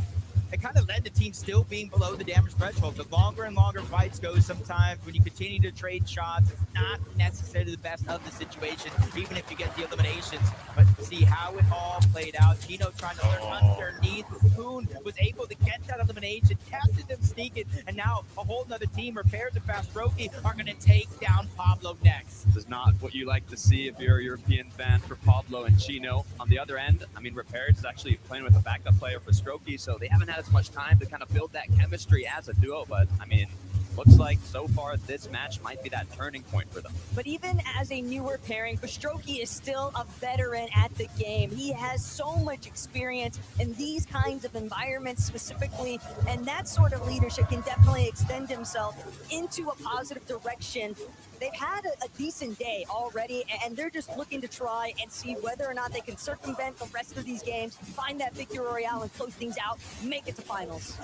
it kind of led to teams still being below the damage threshold. The longer and longer fights go, sometimes when you continue to trade shots, it's not necessarily the best of the situation, even if you get the eliminations. But see how it all played out. Chino trying to learn underneath. Poon was able to get that elimination, tested them sneaking, and now a whole nother team, Repairs and Fast Roki, are going to take down Pablo next. This is not what you like to see if you're a European fan for Pablo and Chino. On the other end, I mean, Repairs is actually playing with a backup player for Strokey, so they haven't had as much time to kind of build that chemistry as a duo, but I mean, looks like so far this match might be that turning point for them. But even as a newer pairing, Bostroki is still a veteran at the game. He has so much experience in these kinds of environments specifically, and that sort of leadership can definitely extend himself into a positive direction. They've had a decent day already, and they're just looking to try and see whether or not they can circumvent the rest of these games, find that victory royale and close things out, make it to finals.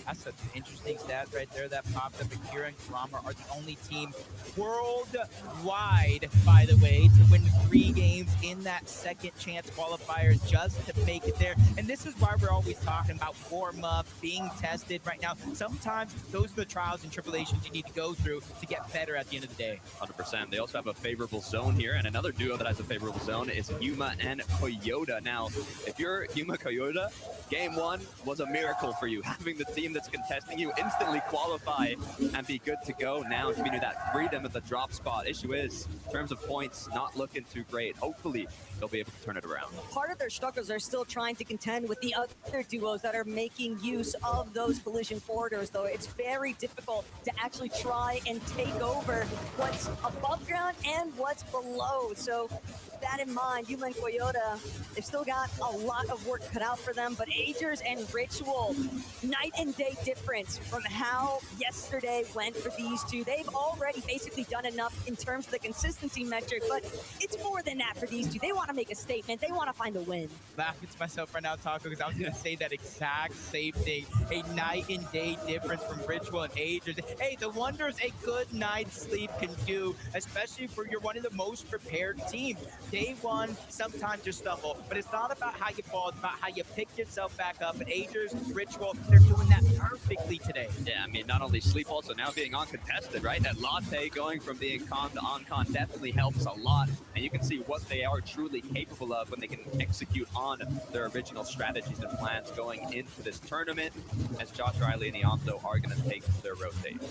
That's an interesting stat right there that popped up. Akira and Kurama are the only team worldwide, by the way, to win 3 games in that second chance qualifier just to make it there. And this is why we're always talking about warm-up, being tested right now. Sometimes those are the trials and tribulations you need to go through to get better at the end of the day. 100%. They also have a favorable zone here, and another duo that has a favorable zone is Yuma and Koyoda. Now, if you're Yuma Koyoda, game 1 was a miracle for you. Having the team that's contesting you instantly qualify and be good to go now, giving you that freedom at the drop spot. Issue is, in terms of points, not looking too great. Hopefully, they'll be able to turn it around. Part of their struggles are still trying to contend with the other duos that are making use of those collision corridors, though. It's very difficult to actually try and take over what's above ground and what's below. So with that in mind, Yuma and Koyoda, they've still got a lot of work cut out for them, but Agers and Ritual, night and day difference from how yesterday went for these two. They've already basically done enough in terms of the consistency metric, but it's more than that for these two. They want to make a statement. They want to find a win. Laughing to myself right now, Taco, because I was going to say that exact same thing. A night and day difference from Ritual and Agers. Hey, the wonders a good night's sleep can do, especially for you're one of the most prepared teams. Day 1, sometimes you stumble, but it's not about how you fall, it's about how you pick yourself back up. And Agers, Ritual, they're doing that perfectly today. Yeah, I mean, not only sleep, also now being uncontested, right? That latte going from being con to on-con definitely helps a lot, and you can see what they are truly capable of when they can execute on their original strategies and plans going into this tournament, as Josh Riley and Ianzo are going to take their rotate.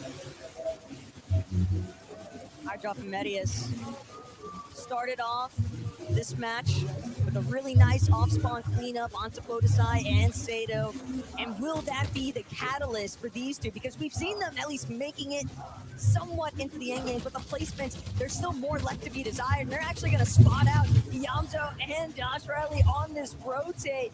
I drop Medius. Started off this match with a really nice off-spawn cleanup onto Podesai and Sato. And will that be the catalyst for these two? Because we've seen them at least making it somewhat into the end games, but the placements, there's still more left to be desired. And they're actually going to spot out Ianzo and Josh Riley on this rotate.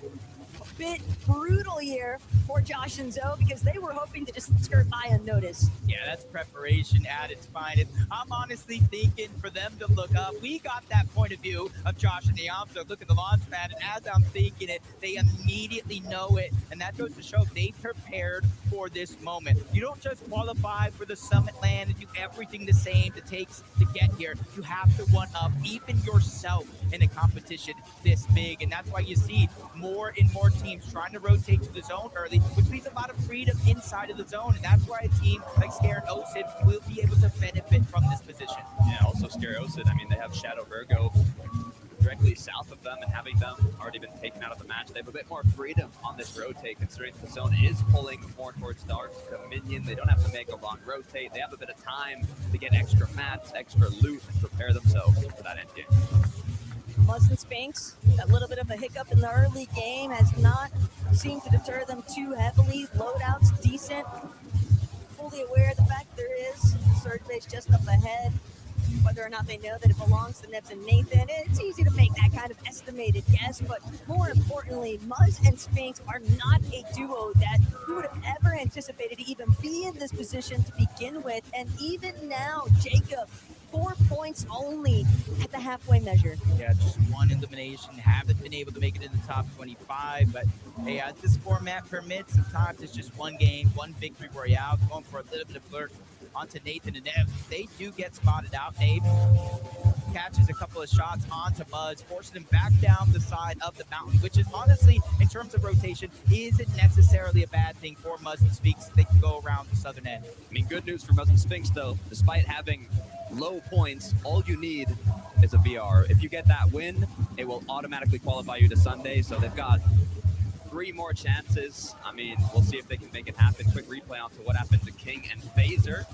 A bit brutal here for Josh and Zoe because they were hoping to just skirt by unnoticed. Yeah, that's preparation at its finest. I'm honestly thinking for them to look up. We got that point of view of Josh and Ianzo. Look at the launch pad, and as I'm thinking it, they immediately know it. And that goes to show they prepared for this moment. You don't just qualify for the summit land and do everything the same it takes to get here. You have to one-up even yourself in a competition this big. And that's why you see more and more teams trying to rotate to the zone early, which means a lot of freedom inside of the zone. And that's why a team like Scare and Osid will be able to benefit from this position. Yeah, also Scare Osid, I mean, they have Shadow Virgo directly south of them, and having them already been taken out of the match, they have a bit more freedom on this rotate, considering the zone is pulling more towards Dark Dominion. They don't have to make a long rotate. They have a bit of time to get extra mats, extra loot, and prepare themselves for that end game. Muzz and Spinks, a little bit of a hiccup in the early game has not seemed to deter them too heavily. Loadouts decent. Fully aware of the fact there is surge base just up ahead. Whether or not they know that it belongs to Nebs and Nathan, it's easy to make that kind of estimated guess, but more importantly, Muzz and Spinks are not a duo that who would have ever anticipated to even be in this position to begin with, and even now, Jacob, 4 points only at the halfway measure. Yeah, just one elimination. Haven't been able to make it in the top 25, but hey, as this format permits, sometimes it's just one game, one victory royale, going for a little bit of flirt onto Nathan and Nev. They do get spotted out. Nate catches a couple of shots onto Muzz, forcing him back down the side of the mountain, which is honestly, in terms of rotation, isn't necessarily a bad thing for Muzz and Spinks. They can go around the southern end. I mean, good news for Muzz and Spinks, though. Despite having low points, all you need is a VR. If you get that win, it will automatically qualify you to Sunday, so they've got 3 more chances. I mean, we'll see if they can make it happen. Quick replay onto what happened to King and Phaser.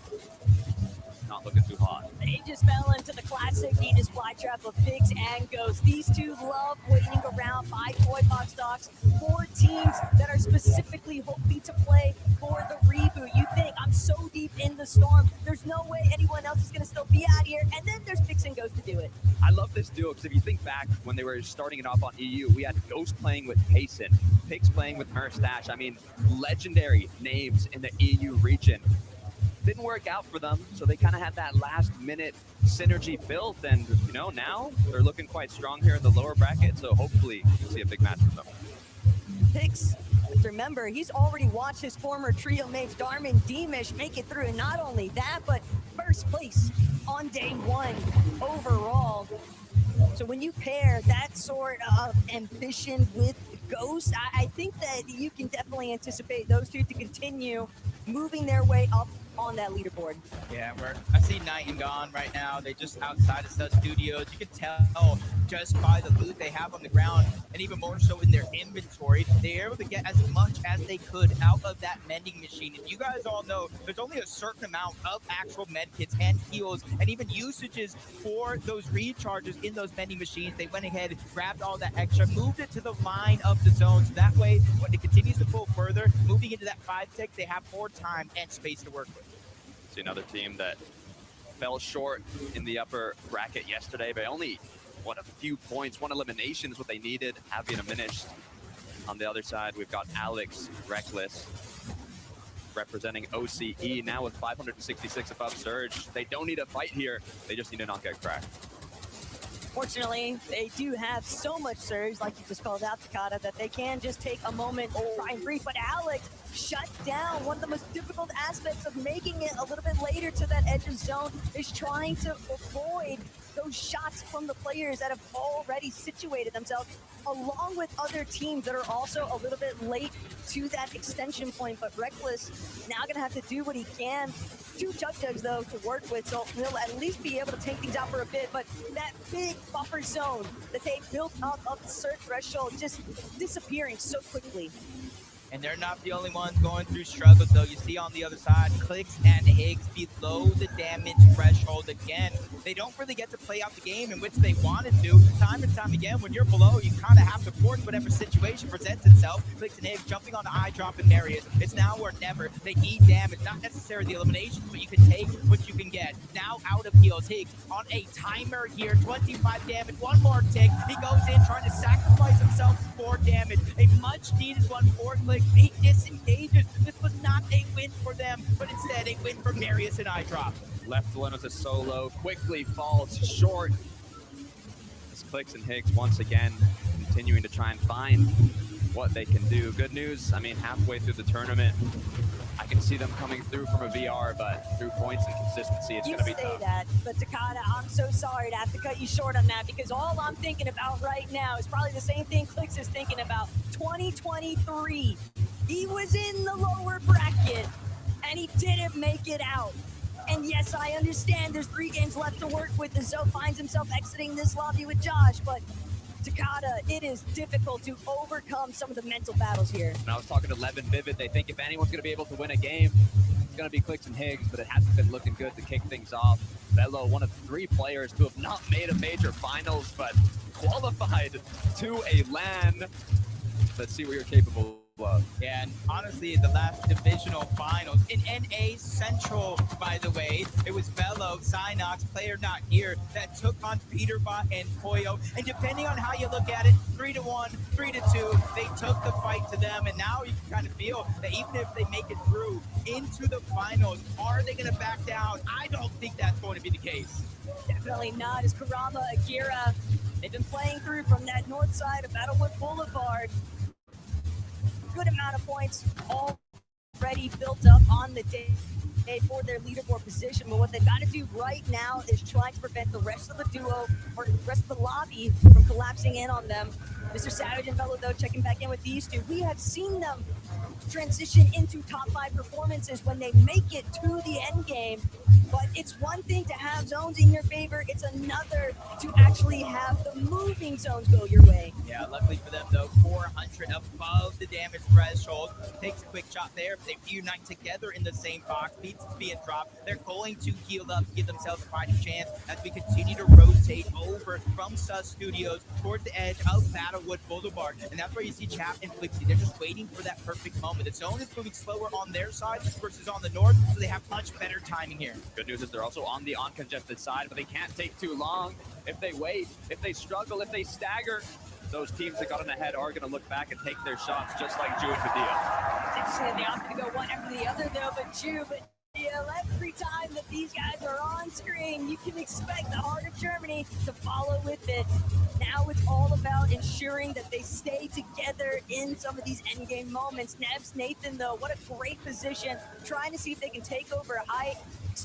Not looking too hot. They just fell into the classic Venus flytrap of pigs and ghosts. These two love waiting around by toy box docks for teams that are specifically hoping to play for the reboot. You think, I'm so deep in the storm. There's no way anyone else is going to still be out here. And then there's Pix and Ghost to do it. I love this duo because if you think back when they were starting it off on EU, we had Ghost playing with Payson, Pix playing with Merstash. I mean, legendary names in the EU region. Didn't work out for them, so they kind of had that last-minute synergy built, and you know now they're looking quite strong here in the lower bracket. So hopefully we'll see a big match from them. Pix, remember, he's already watched his former trio mates Darman, Demish make it through. And not only that, but first place on day one overall. So when you pair that sort of ambition with Ghost, I think that you can definitely anticipate those two to continue moving their way up on that leaderboard. Yeah, I see Night and Gone right now. They just outside of Stud Studios. You can tell just by the loot they have on the ground, and even more so in their inventory, they're able to get as much as they could out of that mending machine. And you guys all know there's only a certain amount of actual med kits and heals and even usages for those recharges in those mending machines. They went ahead, grabbed all that extra, moved it to the line of the zone. So that way, when it continues to pull further, moving into that 5-tick, they have more time and space to work with. See another team that fell short in the upper bracket yesterday, but only, what, a few points. One elimination is what they needed. Avi and Aminish. On the other side, we've got Alex, Reckless, representing OCE, now with 566 above Surge. They don't need a fight here. They just need to not get cracked. Fortunately, they do have so much surge, like you just called out, Takada, that they can just take a moment to try and breathe. But Alex shut down. One of the most difficult aspects of making it a little bit later to that edge of zone is trying to avoid those shots from the players that have already situated themselves, along with other teams that are also a little bit late to that extension point. But Reckless now gonna have to do what he can. 2 Chug Jugs though to work with, so he'll at least be able to take things out for a bit. But that big buffer zone that they built up the surge threshold just disappearing so quickly. And they're not the only ones going through struggles, though. You see on the other side, Clicks and Higgs below the damage threshold again. They don't really get to play out the game in which they wanted to. Time and time again, when you're below, you kind of have to force whatever situation presents itself. Clicks and Higgs jumping on the eye drop in Marius. It's now or never. They need damage, not necessarily the eliminations, but you can take what you can get. Now out of heals, Higgs on a timer here, 25 damage, one more tick. He goes in trying to sacrifice himself for damage. A much needed one for Clicks. He disengages. This was not a win for them, but instead a win for Marius and Eyedrop. Left alone as a solo, quickly falls short. As Clicks and Higgs once again continuing to try and find what they can do. Good news, I mean, halfway through the tournament, I can see them coming through from a VR, but through points and consistency, it's going to be tough. You say that, but Takada, I'm so sorry to have to cut you short on that, because all I'm thinking about right now is probably the same thing Clicks is thinking about. 2023, he was in the lower bracket, and he didn't make it out. And yes, I understand there's 3 games left to work with, and Zoe finds himself exiting this lobby with Josh, but Takada, it is difficult to overcome some of the mental battles here. And I was talking to Levin Vivid, they think if anyone's going to be able to win a game, it's going to be Clicks and Higgs, but it hasn't been looking good to kick things off. Velo, one of 3 players to have not made a major finals, but qualified to a LAN. Let's see what you're capable of. Yeah, and honestly, the last divisional finals in NA Central, by the way, it was Velo, Synox, player not here, that took on Peterbot and Koyo. And depending on how you look at it, 3-1, 3-2, they took the fight to them. And now you can kind of feel that even if they make it through into the finals, are they going to back down? I don't think that's going to be the case. Definitely not, as Karama, Akira, they've been playing through from that north side of Battlewood Boulevard. Good amount of points already built up on the day for their leaderboard position, but what they've got to do right now is try to prevent the rest of the duo or the rest of the lobby from collapsing in on them. Mr. Savage and Velo, though, checking back in with these two. We have seen them transition into top 5 performances when they make it to the end game, But it's one thing to have zones in your favor. It's another to actually have the moving zones go your way. Yeah, luckily for them though, 400 above the damage threshold. Takes a quick shot there. If they reunite together in the same box, beats being dropped, they're going to heal up, give themselves a fighting chance as we continue to rotate over from Sus Studios toward the edge of Battlewood Boulevard. And that's where you see Chap and Flixie. They're just waiting for that perfect moment. The zone is moving slower on their side versus on the north, so they have much better timing here. Good news is they're also on the uncongested side, but they can't take too long. If they wait, if they struggle, if they stagger, those teams that got in ahead are going to look back and take their shots just like Ju and Padilla. Interesting, they opted to go one after the other though, but every time that these guys are on screen, you can expect the heart of Germany to follow with it. Now it's all about ensuring that they stay together in some of these endgame moments. Nebs, Nathan, though, what a great position, trying to see if they can take over height.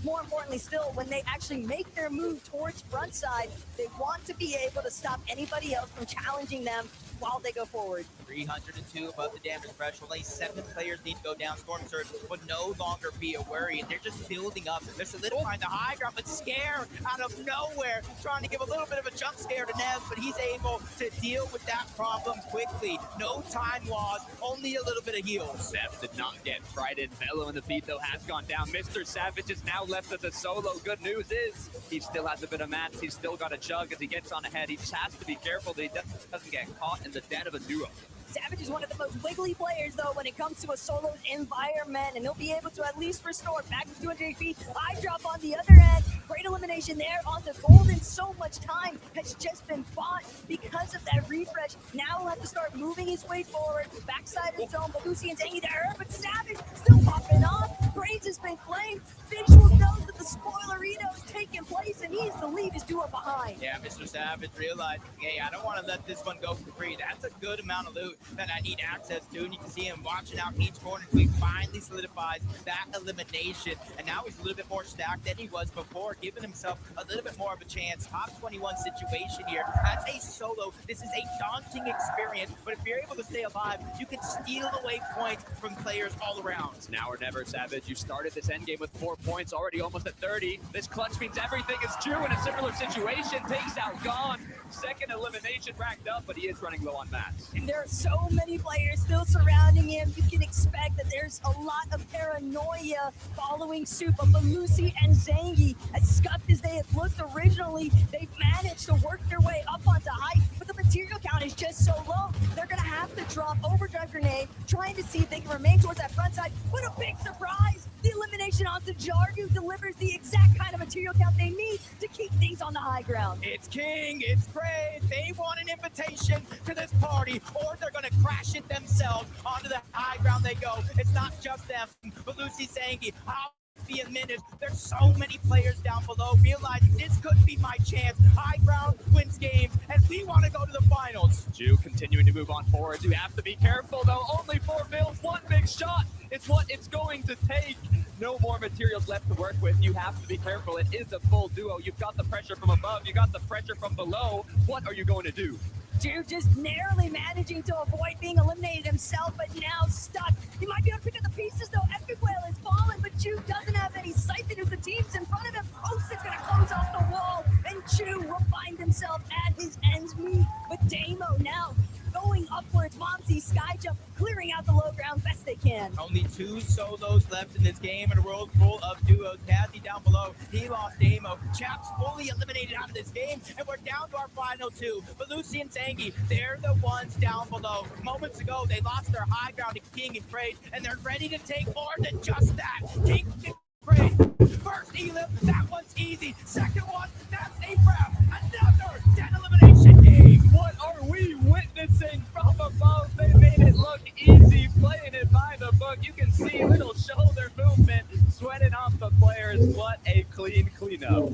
More importantly still, when they actually make their move towards front side, they want to be able to stop anybody else from challenging them while they go forward. 302 above the damage threshold. Only 7 players need to go down. Storm Surge would no longer be a worry. They're just building up. They're solidifying the high ground, but Scare out of nowhere, trying to give a little bit of a jump scare to Nev, but he's able to deal with that problem quickly. No time loss, only a little bit of heals. Nev did not get frightened. Bello in the feet, though, has gone down. Mr. Savage is now left as a solo. Good news is he still has a bit of mats. He's still got a chug as he gets on ahead. He just has to be careful that he doesn't get caught in the den of a duo. Savage is one of the most wiggly players, though, when it comes to a solo environment, and he'll be able to at least restore back to 200 HP. Eye drop on the other end. Great elimination there onto Golden. So much time has just been bought because of that refresh. Now he'll have to start moving his way forward. Backside of zone, but Lucy and Zangy there, but Savage still popping off. Graves has been claimed. Visuals knows that the spoilerino is taking place, and he's to leave his duo behind. Yeah, Mr. Savage realized, hey, I don't want to let this one go for free. That's a good amount of loot that I need access to, and you can see him watching out each corner until he finally solidifies that elimination, and now he's a little bit more stacked than he was before, giving himself a little bit more of a chance. Top 21 situation here. As a solo, this is a daunting experience, but if you're able to stay alive, you can steal away points from players all around. It's now or never, Savage. You started this endgame with 4 points, already almost at 30. This clutch means everything is true in a similar situation. Takes out Gone. Second elimination racked up, but he is running low on mats. And there are so many players still surrounding him. You can expect that there's a lot of paranoia following suit. But for Lucy and Zangy, as scuffed as they had looked originally, they've managed to work their way up onto height, but the material count is just so low. They're going to have to drop Overdrive Grenade, trying to see if they can remain towards that front side. What a big surprise! The elimination onto Jardu delivers the exact kind of material count they need to keep things on the high ground. It's King, it's Gray. They want an invitation to this party, or they're going to crash it themselves. Onto the high ground they go. It's not just them, but Lucy Zangy. How be a minute. There's so many players down below realizing this could be my chance. High ground wins games, and we want to go to the finals. Ju continuing to move on forward. You have to be careful, though. Only 4 builds, 1 big shot. It's what it's going to take. No more materials left to work with. You have to be careful. It is a full duo. You've got the pressure from above. You got the pressure from below. What are you going to do? Ju just narrowly managing to avoid being eliminated himself, but now stuck. He might be able to pick up the pieces, though. Epic Whale is falling, but Ju doesn't have any sight that the team's in front of him. Osid's going to close off the wall, and Ju will find himself at his ends meet. But Damo now going upwards. Momsy Skyjump clearing out the low ground best they can. Only 2 solos left in this game in a world full of duos. Kazi down below, he lost Damo. Chap's fully eliminated out of this game, and we're down to our final 2. But Lucy and Zangy, they're the ones down below. Moments ago, they lost their high ground to King and Praise, and they're ready to take more than just that. King and Praise. First Elip, that one's easy. Second one, that's a wrap. Another 10 elimination game. What are we witnessing from above? They made it look easy, playing it by the book. You can see little shoulder movement, sweating off the players. What a clean cleanup.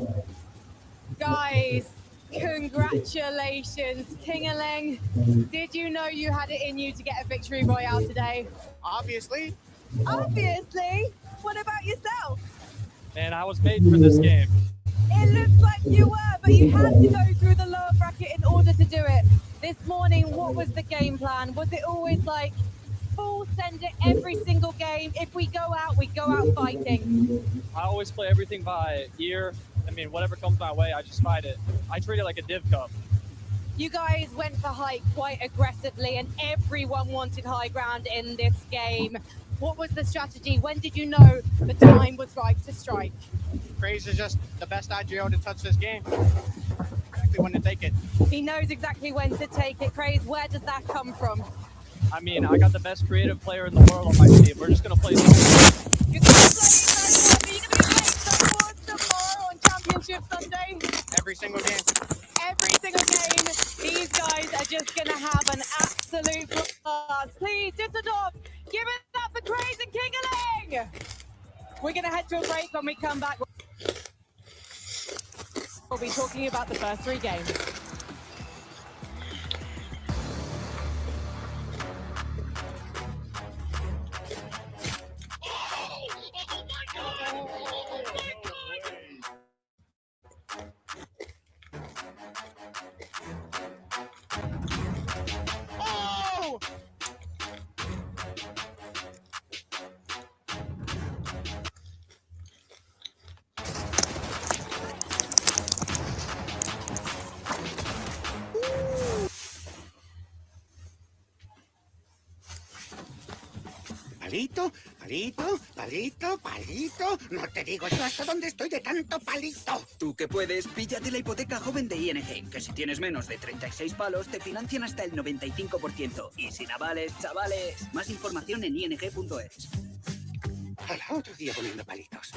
Guys, congratulations. Kingaling, did you know you had it in you to get a victory royale today? Obviously. Obviously. What about yourself? Man, I was made for this game. It looks like you were, but you had to go through the lower bracket in order to do it. This morning, what was the game plan? Was it always like, full send it every single game. If we go out fighting. I always play everything by ear. I mean, whatever comes my way, I just fight it. I treat it like a div cup. You guys went for high quite aggressively, and everyone wanted high ground in this game. What was the strategy? When did you know the time was right to strike? Craze is just the best IGO to touch this game. Exactly when to take it. He knows exactly when to take it. Craze, where does that come from? I mean, I got the best creative player in the world on my team. We're just gonna play this. You're going to play tomorrow on Championship Sunday? Every single game. Every single game, these guys are just going to have an absolute blast. Please, Düsseldorf, give it up for Craze and Kingeling! We're going to head to a break. When we come back, we'll be talking about the first 3 games. Palito, palito, palito, palito. No te digo yo hasta dónde estoy de tanto palito. Tú que puedes, píllate la hipoteca joven de ING, que si tienes menos de 36 palos, te financian hasta el 95%. Y sin avales, chavales. Más información en ing.es. Al otro día poniendo palitos.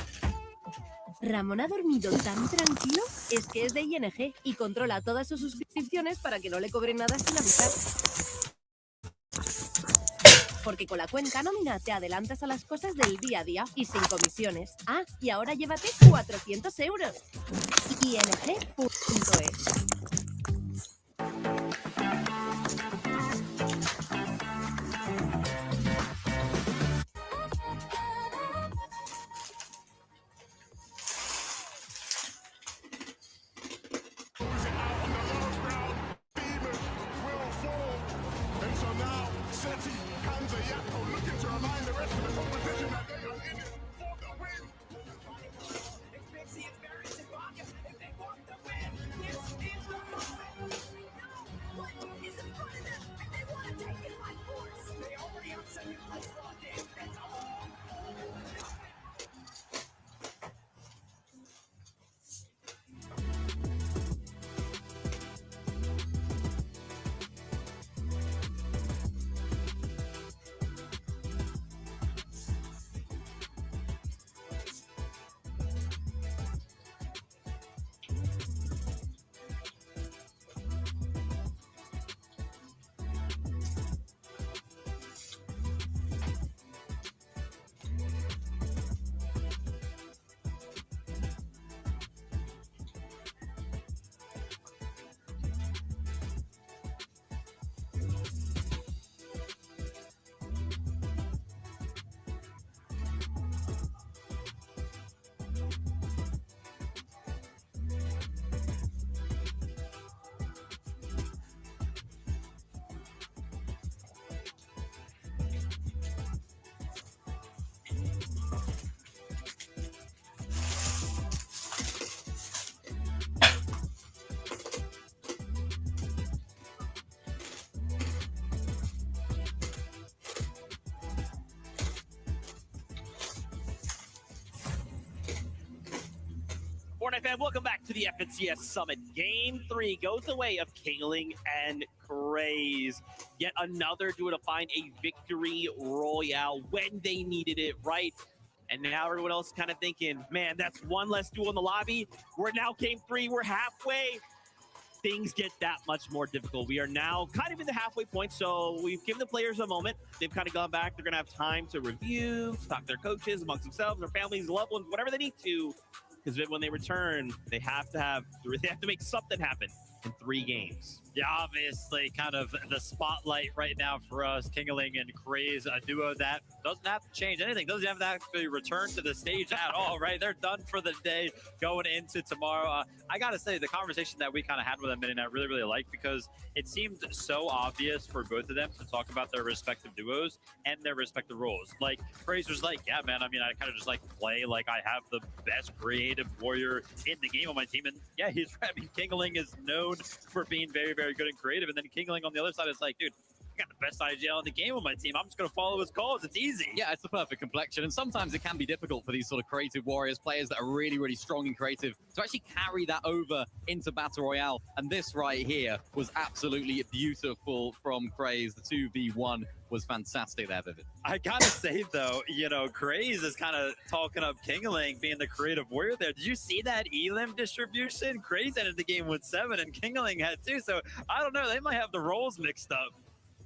Ramón ha dormido tan tranquilo, es que es de ING y controla todas sus suscripciones para que no le cobren nada sin avisar. Porque con la cuenta nómina te adelantas a las cosas del día a día y sin comisiones. Ah, y ahora llévate 400 euros. ING.es. Fortnite fan, welcome back to the FNCS Summit. Game 3 goes the way of Kingeling and Craze. Yet another duo to find a victory royale when they needed it, right? And now everyone else is kind of thinking, man, that's one less duo in the lobby. We're now game 3, we're halfway. Things get that much more difficult. We are now kind of in the halfway point, so we've given the players a moment. They've kind of gone back. They're going to have time to review, talk to their coaches, amongst themselves, their families, loved ones, whatever they need to. Because when they return, they have to make something happen in 3 games. Yeah, obviously, kind of the spotlight right now for us, Kingling and Craze, a duo that doesn't have to change anything, doesn't have to actually return to the stage at all, right? They're done for the day going into tomorrow. I gotta say, the conversation that we kind of had with them, and I really, really liked, because it seemed so obvious for both of them to talk about their respective duos and their respective roles. Like, Craze was like, yeah, man, I mean, I kind of just like play like I have the best creative warrior in the game on my team. And yeah, he's right. I mean, Kingling is known for being very, very good and creative. And then Kingling on the other side is like, dude, I got the best IGL in the game on my team. I'm just going to follow his calls. It's easy. Yeah, it's the perfect complexion. And sometimes it can be difficult for these sort of creative warriors, players that are really, really strong and creative, to actually carry that over into Battle Royale. And this right here was absolutely beautiful from Craze. The 2v1 was fantastic there, Vivid. I gotta say, though, you know, Craze is kind of talking up Kingling being the creative warrior there. Did you see that elim distribution? Craze ended the game with 7 and Kingling had 2. So I don't know, they might have the roles mixed up.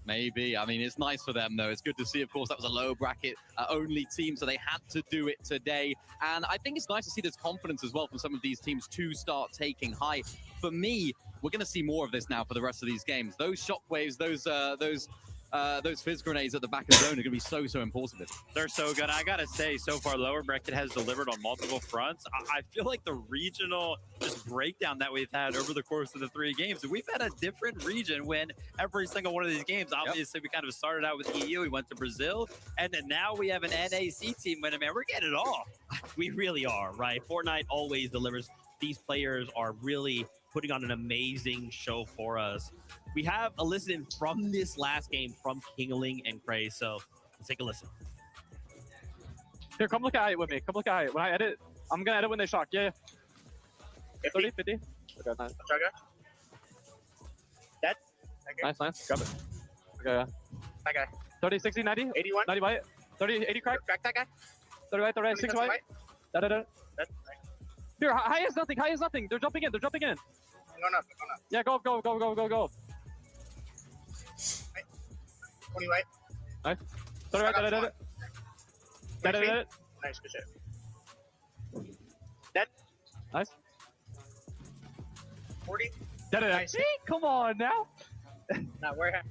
Maybe. I mean, it's nice for them, though. It's good to see, of course, that was a low bracket only team, so they had to do it today. And I think it's nice to see this confidence as well from some of these teams to start taking high. For me, we're going to see more of this now for the rest of these games. Those shockwaves, those fizz grenades at the back of the zone are going to be so, so important. They're so good. I got to say, so far, Lower Bracket has delivered on multiple fronts. I feel like the regional just breakdown that we've had over the course of the 3 games, we've had a different region win every single one of these games. Obviously, we kind of started out with EU, we went to Brazil, and then now we have an NAC team winning. Man, we're getting it all. We really are, right? Fortnite always delivers. These players are really putting on an amazing show for us. We have a listen from this last game from Kingling and Craze, so let's take a listen. Here, come look at it with me. Come look at it. When I edit, I'm gonna edit when they shock. Yeah. 30, 50. Okay, nice. Dead. Nice, nice. Grab it. Okay, yeah. That guy. 30, 60, 90. 81. 90 white. 30, 80 crack. Crack that guy. 30 white, 30 right, 60 white. Da. Dead. Here, high is nothing. High is nothing. They're jumping in. They're jumping in. I'm going up. Yeah, go. 20 white. Nice. 30 right, dead. Nice, good shit. Dead. Nice. 40. Dead. Nice. See? Come on now. Now, where?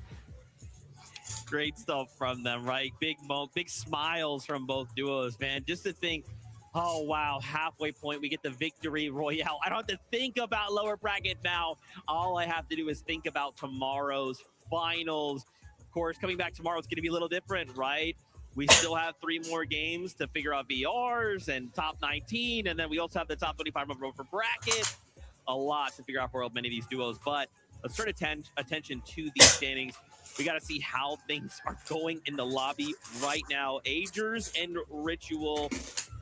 Great stuff from them, right? Big smiles from both duos, man. Just to think, oh, wow, halfway point, we get the victory royale. I don't have to think about lower bracket now. All I have to do is think about tomorrow's finals. Of course, coming back tomorrow is going to be a little different, right? We still have 3 more games to figure out VRs and top 19, and then we also have the top 25 for bracket. A lot to figure out for many of these duos, but let's turn attention to these standings. We got to see how things are going in the lobby right now. Agers and Ritual,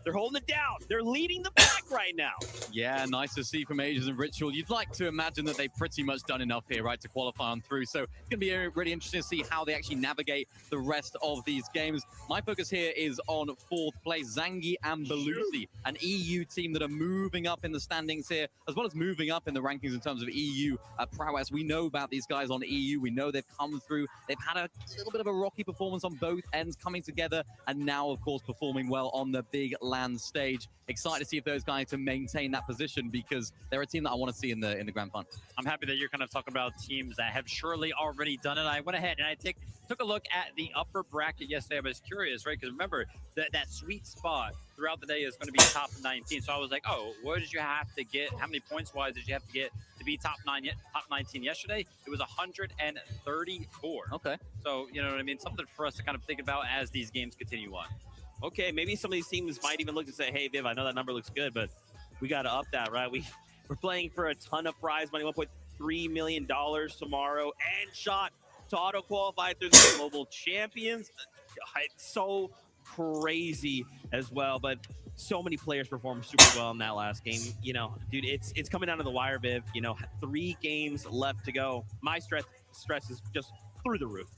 they're holding it down. They're leading the pack right now. Yeah, nice to see from Agers and Ritual. You'd like to imagine that they've pretty much done enough here, right, to qualify on through. So it's going to be really interesting to see how they actually navigate the rest of these games. My focus here is on 4th place, Zangi and Belusi, an EU team that are moving up in the standings here, as well as moving up in the rankings in terms of EU prowess. We know about these guys on EU. We know they've come through. They've had a little bit of a rocky performance on both ends, coming together, and now, of course, performing well on the big land stage. Excited to see if those guys can maintain that position, because they're a team that I want to see in the grand final. I'm happy that you're kind of talking about teams that have surely already done it. I went ahead and I took a look at the upper bracket yesterday. I was curious, right? Because remember, that sweet spot throughout the day is going to be top 19. So I was like, oh, what did you have to get? How many points-wise did you have to get to be top 19 yesterday? It was 134. Okay. So, you know what I mean? Something for us to kind of think about as these games continue on. Okay, maybe some of these teams might even look and say, hey, Viv, I know that number looks good, but we got to up that, right? We're playing for a ton of prize money, $1.3 million tomorrow, and shot to auto-qualify through the Global Champions. It's so crazy as well, but so many players performed super well in that last game. You know, dude, it's coming down to the wire, Viv. You know, 3 games left to go. My stress is just through the roof.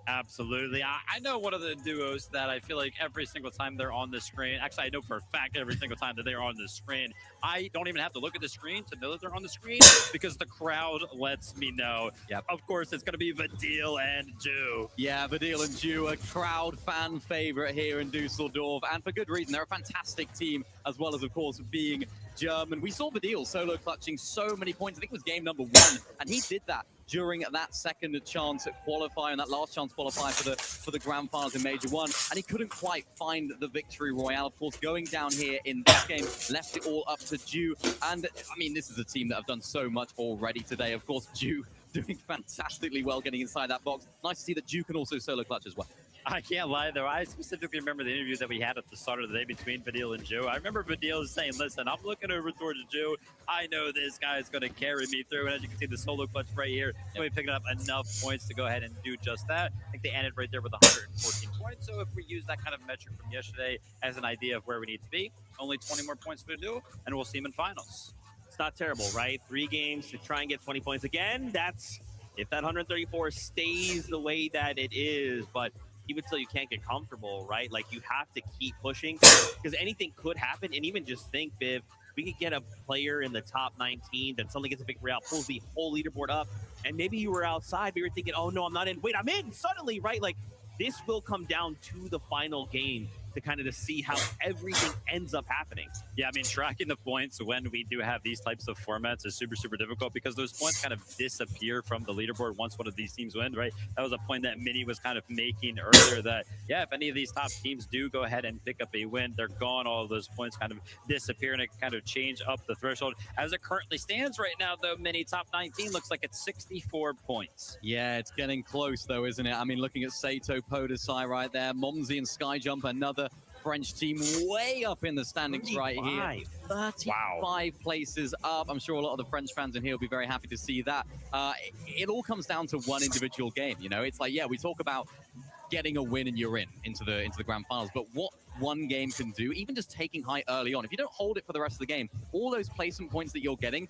Absolutely. I know one of the duos that I feel like every single time they're on the screen, actually I know for a fact every single time that they're on the screen, I don't even have to look at the screen to know that they're on the screen, because the crowd lets me know. Yep. Of course, it's going to be Vadil and Ju. Yeah, Vadil and Ju, a crowd fan favorite here in Dusseldorf, and for good reason. They're a fantastic team, as well as, of course, being German. We saw Badil solo clutching so many points. I think it was game number 1, and he did that during that second chance at qualifying, that last chance qualifying for the grand finals in Major 1, and he couldn't quite find the victory royale. Of course, going down here in this game left it all up to Ju, and I mean, this is a team that have done so much already today. Of course, Ju doing fantastically well getting inside that box. Nice to see that Ju can also solo clutch as well. I can't lie, though. I specifically remember the interview that we had at the start of the day between Badil and Joe. I remember Badil saying, listen, I'm looking over towards Joe. I know this guy is going to carry me through. And as you can see, the solo clutch right here, going to be picking up enough points to go ahead and do just that. I think they ended right there with 114 points. So if we use that kind of metric from yesterday as an idea of where we need to be, only 20 more points to do, and we'll see him in finals. It's not terrible, right? 3 games to try and get 20 points again. That's if that 134 stays the way that it is. But even still, you can't get comfortable, right? Like, you have to keep pushing because anything could happen. And even just think, Viv, we could get a player in the top 19 that suddenly gets a victory out, pulls the whole leaderboard up, and maybe you were outside, but you're thinking, oh no, I'm not in. Wait, I'm in suddenly, right? Like, this will come down to the final game to kind of to see how everything ends up happening. Yeah, I mean, tracking the points when we do have these types of formats is super, super difficult because those points kind of disappear from the leaderboard once one of these teams win, right? That was a point that Mini was kind of making earlier that, yeah, if any of these top teams do go ahead and pick up a win, they're gone. All of those points kind of disappear and it kind of change up the threshold. As it currently stands right now, though, Mini top 19 looks like it's 64 points. Yeah, it's getting close, though, isn't it? I mean, looking at Sato, Podesai right there, Momsy and Skyjump, another French team way up in the standings right here. 35 places up. I'm sure a lot of the French fans in here will be very happy to see that. It all comes down to one individual game, you know? It's like, yeah, we talk about getting a win and you're in into the grand finals, but what one game can do, even just taking height early on, if you don't hold it for the rest of the game, all those placement points that you're getting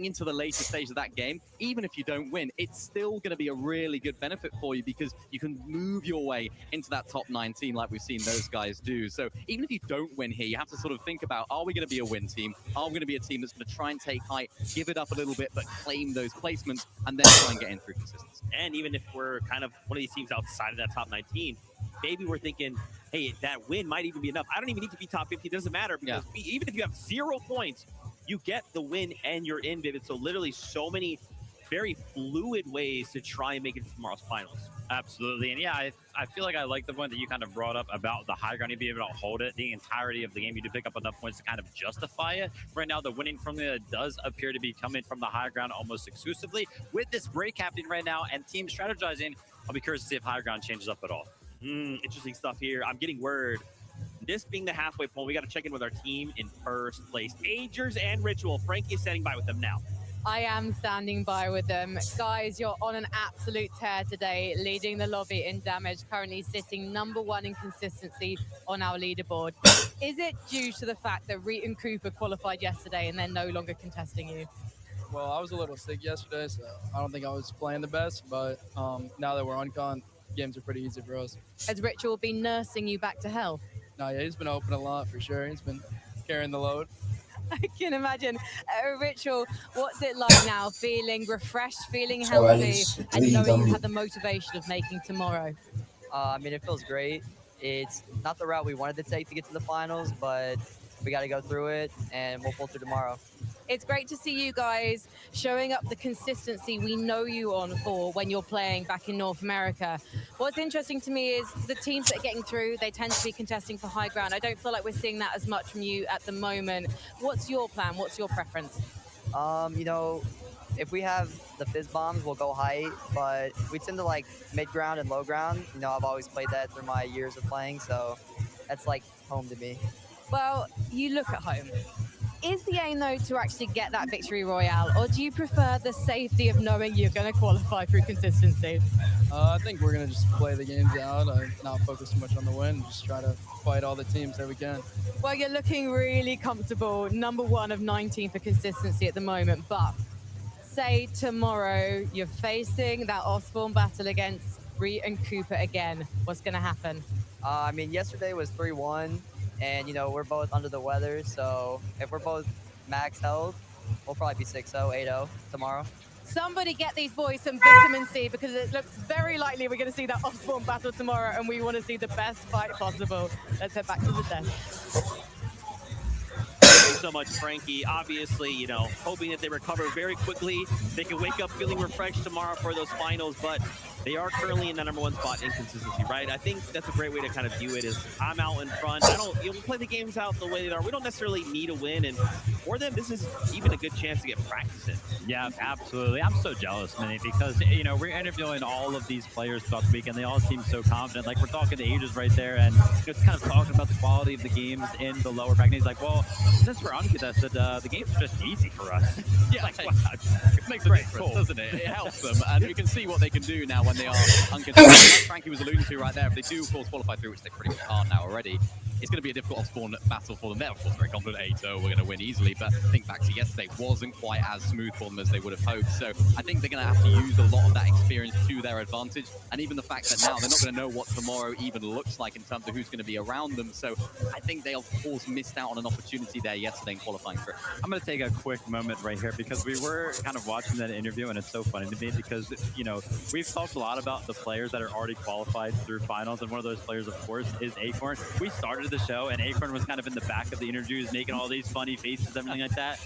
into the later stage of that game, even if you don't win, it's still going to be a really good benefit for you because you can move your way into that top 19 like we've seen those guys do. So even if you don't win here, you have to sort of think about, are we going to be a win team? Are we going to be a team that's going to try and take height, give it up a little bit, but claim those placements and then try and get in through consistency? And even if we're kind of one of these teams outside of that top 19, maybe we're thinking, hey, that win might even be enough. I don't even need to be top 50. It doesn't matter because even if you have 0 points, you get the win and you're in, Vivid. So literally so many very fluid ways to try and make it to tomorrow's finals. Absolutely. And yeah, I feel like I like the point that you kind of brought up about the high ground. You'd be able to hold it the entirety of the game. You do pick up enough points to kind of justify it. Right now, the winning formula does appear to be coming from the high ground almost exclusively. With this break happening right now and team strategizing, I'll be curious to see if high ground changes up at all. Interesting stuff here. I'm getting word. This being the halfway point, we got to check in with our team in first place. Agers and Ritual. Frankie is standing by with them now. I am standing by with them. Guys, you're on an absolute tear today, leading the lobby in damage, currently sitting #1 in consistency on our leaderboard. Is it due to the fact that Reet and Cooper qualified yesterday and they're no longer contesting you? Well, I was a little sick yesterday, so I don't think I was playing the best, but now that we're on con, games are pretty easy for us. Has Ritual been nursing you back to health? No, yeah, he's been open a lot for sure. He's been carrying the load. I can imagine. Ritual, what's it like now? Feeling refreshed, feeling healthy, and knowing you have the motivation of making tomorrow? I mean, it feels great. It's not the route we wanted to take to get to the finals, but we got to go through it, and we'll pull through tomorrow. It's great to see you guys showing up the consistency we know you on for when you're playing back in North America. What's interesting to me is the teams that are getting through, they tend to be contesting for high ground. I don't feel like we're seeing that as much from you at the moment. What's your plan? What's your preference? You know, if we have the fizz bombs, we'll go height, but we tend to like mid ground and low ground. You know, I've always played that through my years of playing, so that's like home to me. Well, you look at home. Is the aim, though, to actually get that victory royale, or do you prefer the safety of knowing you're going to qualify through consistency? I think we're going to just play the games out, not focus too much on the win, just try to fight all the teams that we can. Well, you're looking really comfortable, #1 of 19 for consistency at the moment, but say tomorrow you're facing that Osborne battle against Reet and Cooper again. What's going to happen? I mean, yesterday was 3-1. And, you know, we're both under the weather, so if we're both max health, we'll probably be 6-0, 8-0 tomorrow. Somebody get these boys some vitamin C because it looks very likely we're going to see that Osborne battle tomorrow and we want to see the best fight possible. Let's head back to the desk. so much, Frankie. Obviously, you know, hoping that they recover very quickly. They can wake up feeling refreshed tomorrow for those finals, but they are currently in the #1 spot in consistency, right? I think that's a great way to kind of view it is I'm out in front. We play the games out the way they are. We don't necessarily need a win, and for them, this is even a good chance to get practice in. Yeah, absolutely. I'm so jealous, man, because, you know, we're interviewing all of these players throughout the week, and they all seem so confident. Like, we're talking to Aegis right there, and just kind of talking about the quality of the games in the lower bracket. He's like, well, since we're uncontested, the games are just easy for us. Yeah, like, wow. It makes a difference, doesn't it? It helps them, and you can see what they can do now when they are uncontested. Like Frankie was alluding to right there, if they do, of course, qualify through, which they pretty much are now already, it's going to be a difficult off-spawn battle for them. They're, of course, very confident 8-0, we're going to win easily, but think back to yesterday, wasn't quite as smooth for them as they would have hoped. So I think they're going to have to use a lot of that experience to their advantage, and even the fact that now they're not going to know what tomorrow even looks like in terms of who's going to be around them. So I think they, of course, missed out on an opportunity there yesterday in qualifying for it. I'm going to take a quick moment right here because we were kind of watching that interview, and it's so funny to me because, you know, we've talked a lot about the players that are already qualified through finals, and one of those players, of course, is Acorn. We started the show, and Acorn was kind of in the back of the interviews, making all these funny faces, everything like that.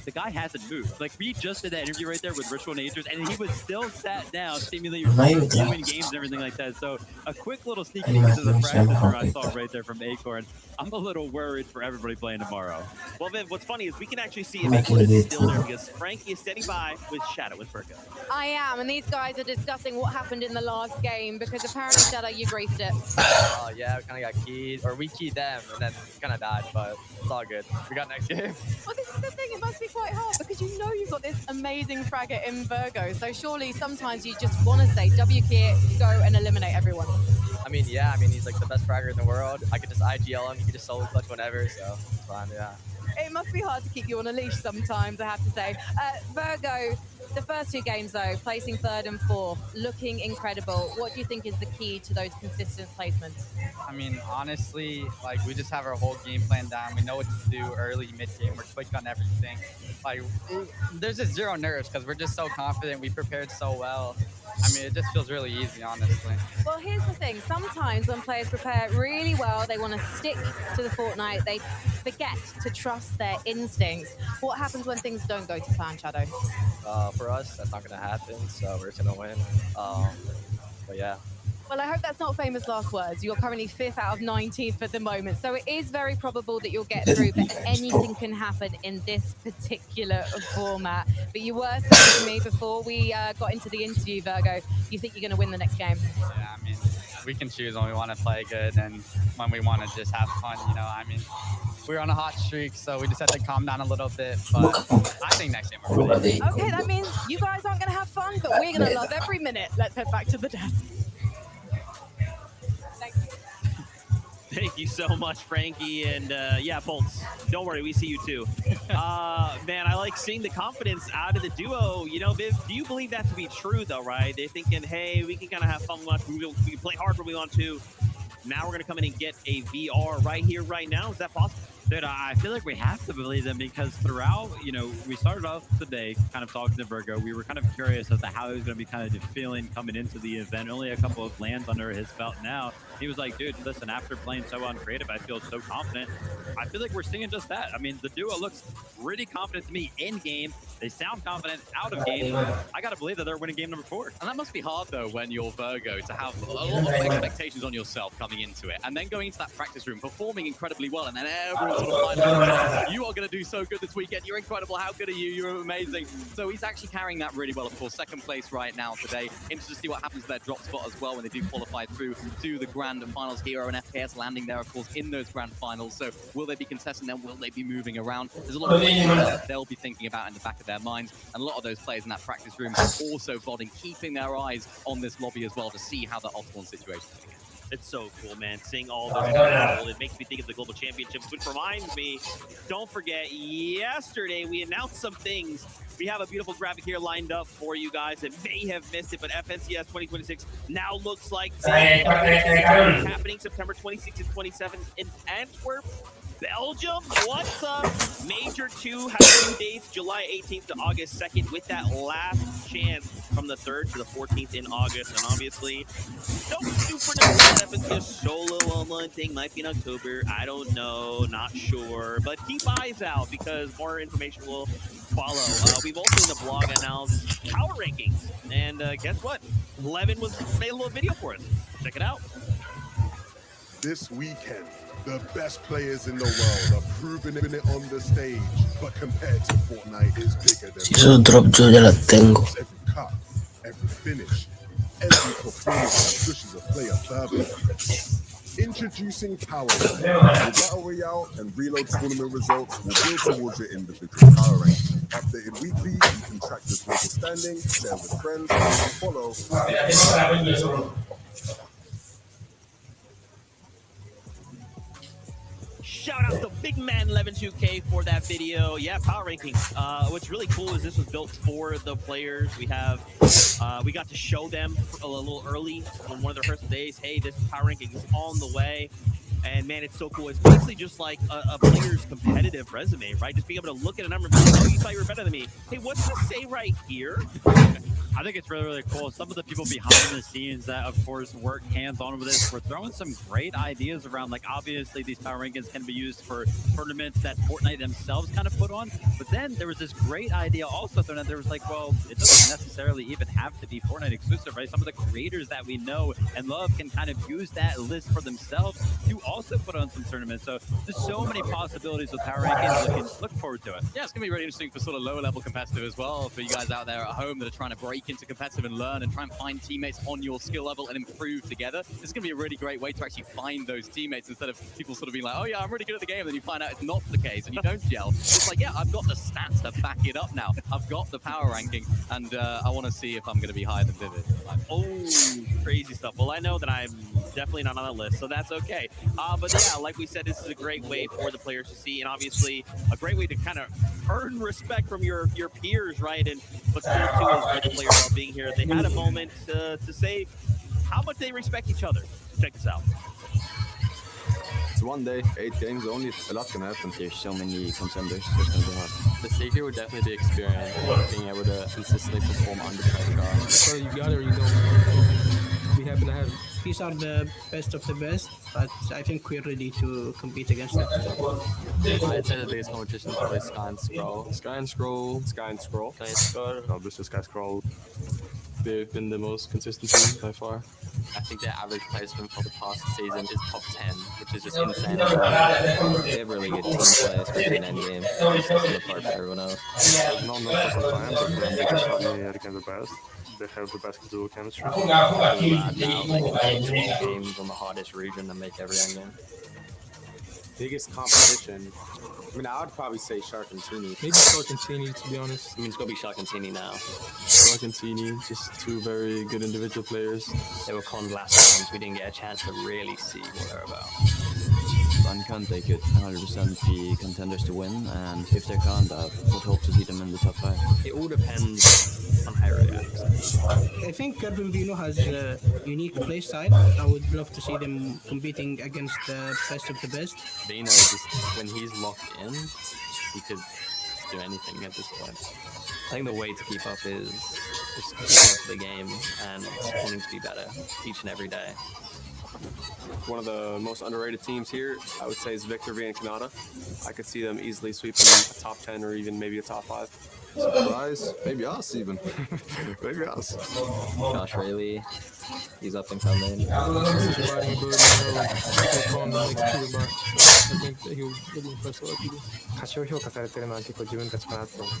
The guy hasn't moved. Like, we just did that interview right there with Ritual Natures, and he was still sat down, seemingly doing games and everything like that. So, a quick little sneak peek into the practice where I saw right there from Acorn. I'm a little worried for everybody playing tomorrow. Well, Viv, what's funny is we can actually see if Acorn is still there because Frankie is standing by with Shadow with Virgo. I am, and these guys are discussing what happened in the last game because apparently, Shadow, you griefed it. Oh, yeah, we kind of got keyed, or we keyed them, and then kind of died, but it's all good. We got next game. Well, this is the thing, it must be quite hard because you know you've got this amazing fragger in Virgo, so surely sometimes you just want to say, W-key, go and eliminate everyone. I mean, yeah, I mean, he's like the best fragger in the world. I could just IGL him, he could just solo clutch whenever, so it's fine, yeah. It must be hard to keep you on a leash sometimes, I have to say. Virgo, the first 2 games though, placing 3rd and 4th, looking incredible. What do you think is the key to those consistent placements? I mean, honestly, like, we just have our whole game plan down. We know what to do early, mid-game. We're quick on everything. Like, there's just zero nerves because we're just so confident. We prepared so well. I mean, it just feels really easy, honestly. Well, here's the thing. Sometimes when players prepare really well, they want to stick to the Fortnite. They forget to trust their instincts. What happens when things don't go to plan, Shadow? For us, that's not going to happen, so we're just going to win. But yeah. Well, I hope that's not famous last words. You're currently 5th out of 19th at the moment, so it is very probable that you'll get through, but anything can happen in this particular format. But you were saying to me before we got into the interview, Virgo, you think you're going to win the next game? Yeah, I mean, we can choose when we want to play good and when we want to just have fun, you know. I mean, we're on a hot streak, so we just have to calm down a little bit, but I think next game we're ready. Okay, that means you guys aren't going to have fun, but we're going to love every minute. Let's head back to the desk. Thank you so much, Frankie. And yeah, Bolts, don't worry, we see you too. Man, I like seeing the confidence out of the duo. You know, Viv, do you believe that to be true, though, right? They're thinking, hey, we can kind of have fun much. We can play hard when we want to. Now we're going to come in and get a VR right here, right now. Is that possible? Dude, I feel like we have to believe them because throughout, you know, we started off the day kind of talking to Virgo. We were kind of curious as to how he was going to be kind of feeling coming into the event. Only a couple of lands under his belt now. He was like, dude, listen, after playing so uncreative, I feel so confident. I feel like we're seeing just that. I mean, the duo looks really confident to me in game. They sound confident out of game. I got to believe that they're winning game number 4. And that must be hard, though, when you're Virgo, to have a lot of expectations on yourself coming into it. And then going into that practice room, performing incredibly well, and then everyone's sort of finally, you are going to do so good this weekend. You're incredible. How good are you? You're amazing. So he's actually carrying that really well, of course. 2nd place right now today. Interested to see what happens to their drop spot as well when they do qualify through to the grand finals. Hero and FKS landing there, of course, in those grand finals. So will they be contesting them? Will they be moving around? There's a lot of things that they'll be thinking about in the back of their minds. And a lot of those players in that practice room also voting, keeping their eyes on this lobby as well to see how the off-spawn situation is going to get. It's so cool, man. Seeing all those people, it makes me think of the Global Championships, which reminds me, don't forget, yesterday we announced some things. We have a beautiful graphic here lined up for you guys that may have missed it, but FNCS 2026 now looks like happening September 26th and 27th in Antwerp, Belgium. What's up? Major 2 has 2 dates, July 18th to August 2nd, with that last chance from the 3rd to the 14th in August. And obviously, no super development efforts, just solo online thing, might be in October. I don't know, not sure. But keep eyes out because more information will follow. We've also in the blog announced power rankings. And guess what? Levin made a little video for us. Check it out. This weekend, the best players in the world are proving it on the stage, but compared to Fortnite is bigger than Si esos drop yo ya las tengo. every cut, every finish, every performance that pushes a player further. Introducing Power Rank. The Battle Royale and Reload tournament results will build towards your individual power rank. Updated weekly, you can track your global standing, share with friends, and follow. Shout out to Big Man 112K for that video. Yeah, power rankings. What's really cool is this was built for the players. We got to show them a little early on one of their first days. Hey, this power ranking is on the way. And man, it's so cool. It's basically just like a player's competitive resume, right? Just being able to look at a number and be like, oh, you thought you were better than me. Hey, what's this say right here? I think it's really, really cool. Some of the people behind the scenes that, of course, work hands-on with this, we're throwing some great ideas around. Like, obviously, these power rankings can be used for tournaments that Fortnite themselves kind of put on. But then there was this great idea also thrown out there. Was like, well, it doesn't necessarily even have to be Fortnite exclusive, right? Some of the creators that we know and love can kind of use that list for themselves to also put on some tournaments. So there's so many possibilities with power rankings. Look forward to it. Yeah, it's going to be really interesting for sort of lower-level competitive as well, for you guys out there at home that are trying to break into competitive and learn and try and find teammates on your skill level and improve together. It's going to be a really great way to actually find those teammates instead of people sort of being like, oh yeah, I'm really good at the game, and then you find out it's not the case and you don't gel. It's like, yeah, I've got the stats to back it up now. I've got the power ranking, and I want to see if I'm going to be higher than Vivid. Oh, crazy stuff. Well, I know that I'm definitely not on that list, so that's okay. But yeah, like we said, this is a great way for the players to see, and obviously a great way to kind of earn respect from your peers, right? And what's cool too is the players all being here. They had a moment to say how much they respect each other. Check this out. It's one day, 8 games only. A lot can happen. There's so many contenders. It's gonna be hard. The secret would definitely be experience, being able to consistently perform under pressure. So you got it or you don't. We happen to have. These are the best of the best, but I think we're ready to compete against them. I'd say the biggest competition is probably Sky and Scroll. Sky and Scroll. Sky and Scroll. Obviously Sky Scroll. They've been the most consistent team by far. I think their average placement for the past season is top 10, which is just insane. They have really good team play, especially in endgame. It sets them apart from everyone else. Not for some time, but they can certainly become the best. They have the best dual chemistry. Now, they can take 12 games on the hardest region and make every endgame. Biggest competition. I mean, I would probably say Shark and Teeny. Maybe Shark and Teeny, to be honest. I mean, it's gonna be Shark and Teeny now. Shark and Teeny, just two very good individual players. They were conned last round, so we didn't get a chance to really see what they're about. Uncan, they could 100% be contenders to win, and if they can't, I would hope to see them in the top 5. It all depends on how it reacts. I think Kervin Vino has a unique play style. I would love to see them competing against the best of the best. Vino, just when he's locked in, he could do anything at this point. I think the way to keep up is just keep up the game and wanting to be better each and every day. One of the most underrated teams here, I would say, is Victor V and Canada. I could see them easily sweeping a top 10 or even maybe a top 5. Surprise, maybe us even. Maybe us. Josh Rayleigh, he's up and coming. Riding a bird in the I think that he'll really impress a lot of people. 過小評価されてるのは結構自分たちかなと思う。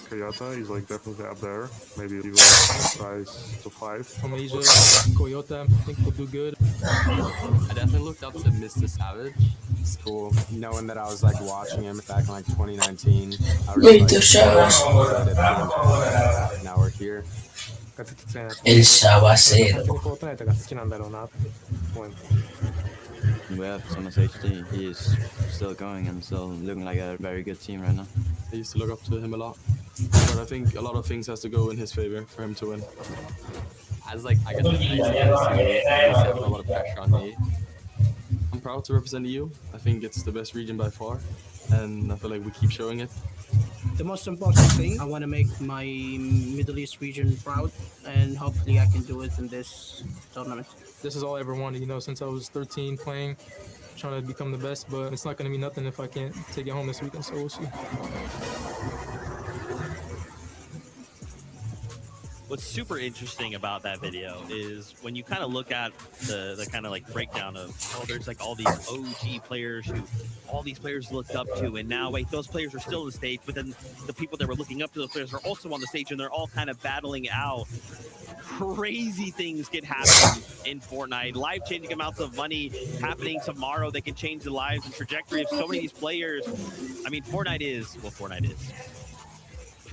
Toyota is like definitely up there. Maybe even rise to 5. From Asia, Toyota, I think will do good. I definitely looked up to Mr. Savage. It's cool knowing that I was like watching him back in like 2019. I Major Savage. Now we're here. El Sabacero. Yeah, Thomas HD, he is still going and still looking like a very good team right now. I used to look up to him a lot, but I think a lot of things has to go in his favor for him to win. As like, I guess have a lot of pressure on me. I'm proud to represent EU. I think it's the best region by far. and I feel like we keep showing it. The most important thing, I want to make my Middle East region proud, and hopefully I can do it in this tournament. This is all I ever wanted, you know, since I was 13 playing, trying to become the best, but it's not going to be nothing if I can't take it home this weekend, so we'll see. What's super interesting about that video is when you kind of look at the kind of like breakdown of, oh, there's like all these OG players who all these players looked up to, and now wait, those players are still on the stage, but then the people that were looking up to those players are also on the stage, and they're all kind of battling out. Crazy things can happen in Fortnite. Life-changing amounts of money happening tomorrow that can change the lives and trajectory of so many of these players. I mean, Fortnite is what Fortnite is.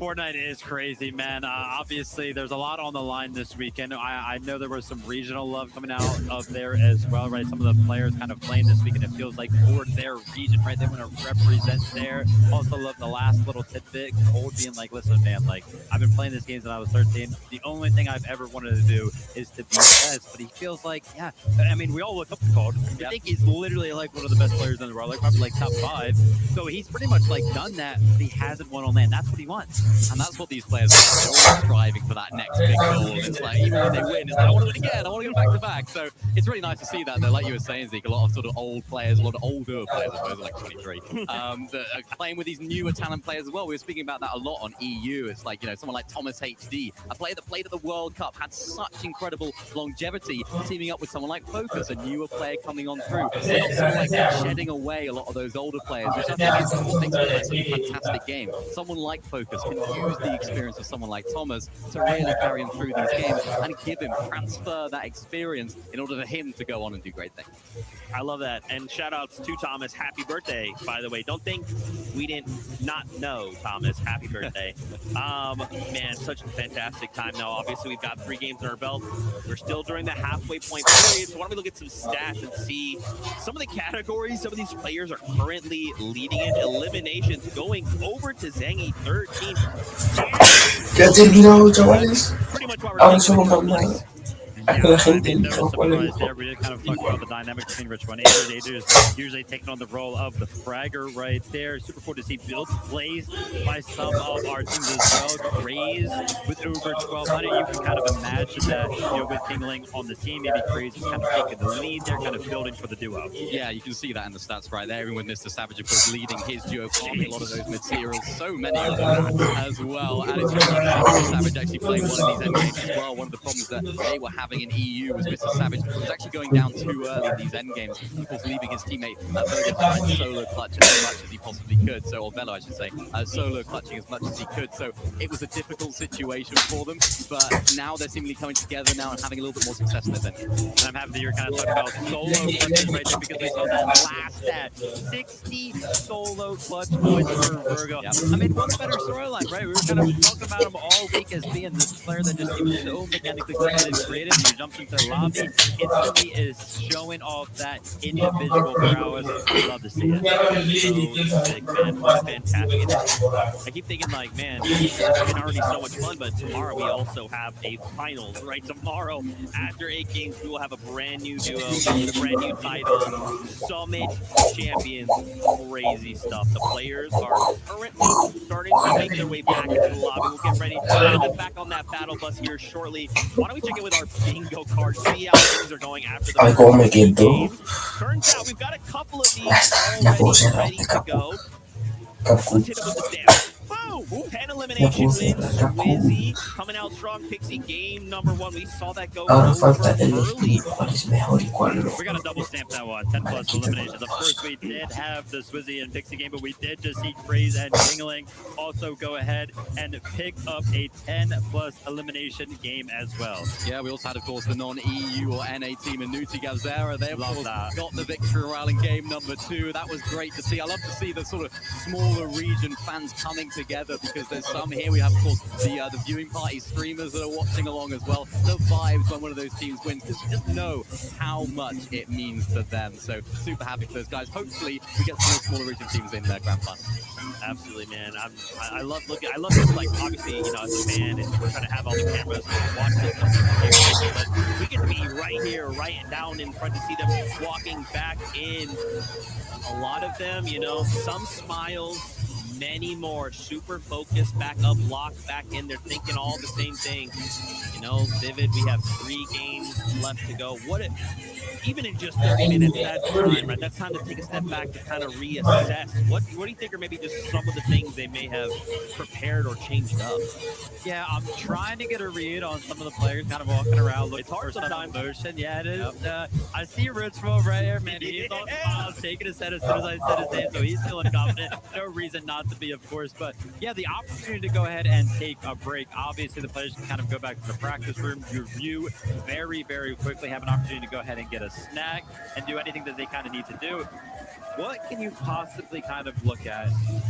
Fortnite is crazy, man. Obviously, there's a lot on the line this weekend. I know there was some regional love coming out of there as well, right? Some of the players kind of playing this weekend. It feels like for their region, right? They want to represent there. Also love the last little tidbit. Cold being like, listen, man, like, I've been playing this game since I was 13. The only thing I've ever wanted to do is to be best. But he feels like, yeah, I mean, we all look up to Cold. I think he's literally like one of the best players in the world, like probably like top 5. So he's pretty much like done that, but he hasn't won on land. That's what he wants. And that's what these players are. They're always striving for that next big goal. It's like, even when they win, it's like, I want to win again. I want to go back to back. So it's really nice to see that. They're, like you were saying, Zeke, a lot of sort of old players, a lot of older players, I suppose, like 23, that are playing with these newer talent players as well. We were speaking about that a lot on EU. It's like, you know, someone like Thomas HD, a player that played at the World Cup, had such incredible longevity, teaming up with someone like Focus, a newer player coming on through. They're not sort of like shedding away a lot of those older players, which I think is what makes it such a fantastic game. Someone like Focus can use the experience of someone like Thomas to really carry him through these games and give him, transfer that experience in order for him to go on and do great things. I love that. And shout outs to Thomas. Happy birthday, by the way. Don't think we didn't not know, Thomas. Happy birthday. Man, such a fantastic time now. Obviously, we've got 3 games in our belt. We're still during the halfway point period. So why don't we look at some stats and see some of the categories some of these players are currently leading in. Eliminations going over to Zengi 13. Ya terminado, chavales. Aún somos más nada. La gente No surprise there. We kind of talked about the dynamic between Rich 1. Ager's usually taking on the role of the fragger right there. Super cool to see build plays by some of our teams as well. Craze with over 1,200. You can kind of imagine that, you know, with Tingling on the team, maybe Craze is kind of taking the lead. They're kind of building for the duo. Yeah, you can see that in the stats right there. Even with Mr. Savage, of course, leading his duo, farming a lot of those materials. So many of them as well. And it's really Mr. Savage actually playing one of these end games as well. One of the problems that they were having in EU was Mr. Savage was actually going down too early in these end games. Of course, leaving his teammate Burger behind solo clutch as much as he possibly could. So, or Velo, I should say, solo clutching as much as he could. So it was a difficult situation for them. But now they're seemingly coming together now and having a little bit more success in this end. And I'm happy that you're kind of talking about solo clutches right there, because we saw that last stat. 60 solo clutch points for Virgo. Yep. I mean, what's better storyline, right? We were kind of talking about him all week as being this player that just seems so mechanically gifted and creative. He jumps into the lobby, instantly is showing off that individual prowess. I love to see it. So sick, man. Fantastic. I keep thinking, like, man, it's been already so much fun, but tomorrow we also have a finals, right? Tomorrow, after 8 games, we will have a brand new duo, a brand new title, Summit Champions. Crazy stuff. The players are currently starting to make their way back into the lobby. We'll get ready to end up back on that battle bus here shortly. Why don't we check in with our bingo card, see how things are going after the game. Turns out we've got a couple of these already ready to go. Let's hit it with the stamp. Boom! 10 elimination wins. Swizzy coming out strong. Pixie game number 1. We saw that go early. We're gonna double stamp that one. 10 plus eliminations. Of course, we did have the Swizzy and Pixie game, but we did just see Craze and Tingling also go ahead and pick up a 10 plus elimination game as well. Yeah, we also had, of course, the non-EU or NA team in Nuti Gavzera. They, of course, got the victory royale in game number 2. That was great to see. I love to see the sort of smaller region fans coming together, because there's some come here. We have, of course, the viewing party streamers that are watching along as well. The vibes when one of those teams wins, because you just know how much it means to them. So super happy for those guys. Hopefully, we get some more smaller region teams in their grand final. Absolutely, man. I love looking. I love this. Like, obviously, you know, as a fan, and we're trying to have all the cameras watch this, but we can be right here, right down in front to see them walking back in. A lot of them, you know, some smiles, many more super focused, back up, locked back in. They're thinking all the same thing. You know, Vivid, we have 3 games left to go. What if, even in just 30 minutes, that's time, right? That's time to take a step back to kind of reassess. What do you think are maybe just some of the things they may have prepared or changed up? Yeah, I'm trying to get a read on some of the players kind of walking around looking for some motion. Yeah, it is. Yep. I see Richwell right here, man. He's on smiles, taking his head as soon as I said his name, so he's feeling confident. No reason not to be, of course. But yeah, the opportunity to go ahead and take a break. Obviously, the players can kind of go back to the practice room, review very, very quickly, have an opportunity to go ahead and get a snack and do anything that they kind of need to do. What can you possibly kind of look at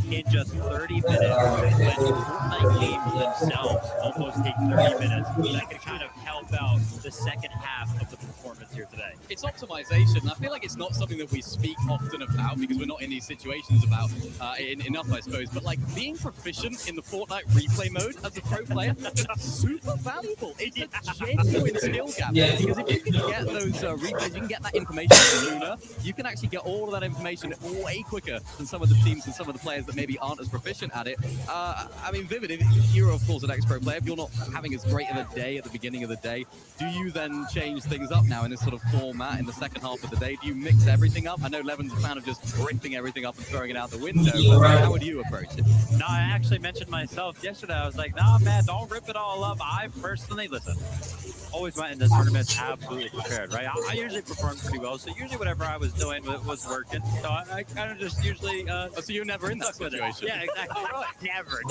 in just 30 minutes when Fortnite games themselves almost take 30 minutes that can kind of help out the second half of the performance here today? It's optimization. I feel like it's not something that we speak often about because we're not in these situations about enough, I suppose. But like being proficient in the Fortnite replay mode as a pro player, super valuable. It's a genuine skill gap because if you can get those replays, you can get that information sooner. You can actually get all of that information way quicker than some of the teams and some of the players that maybe aren't as proficient at it. I mean, Vivid, if you're of course an ex-pro player, if you're not having as great of a day at the beginning of the day, do you then change things up now in this sort of format in the second half of the day? Do you mix everything up? I know Levin's a fan of just ripping everything up and throwing it out the window, but how would you approach it? No, I actually mentioned myself yesterday. I was like, nah, man, don't rip it all up. I personally, listen, always went into tournaments absolutely prepared, right? I usually performed pretty well, so usually whatever I was doing was working. So I kind of just usually... so you're never in that situation? Yeah, exactly. Never.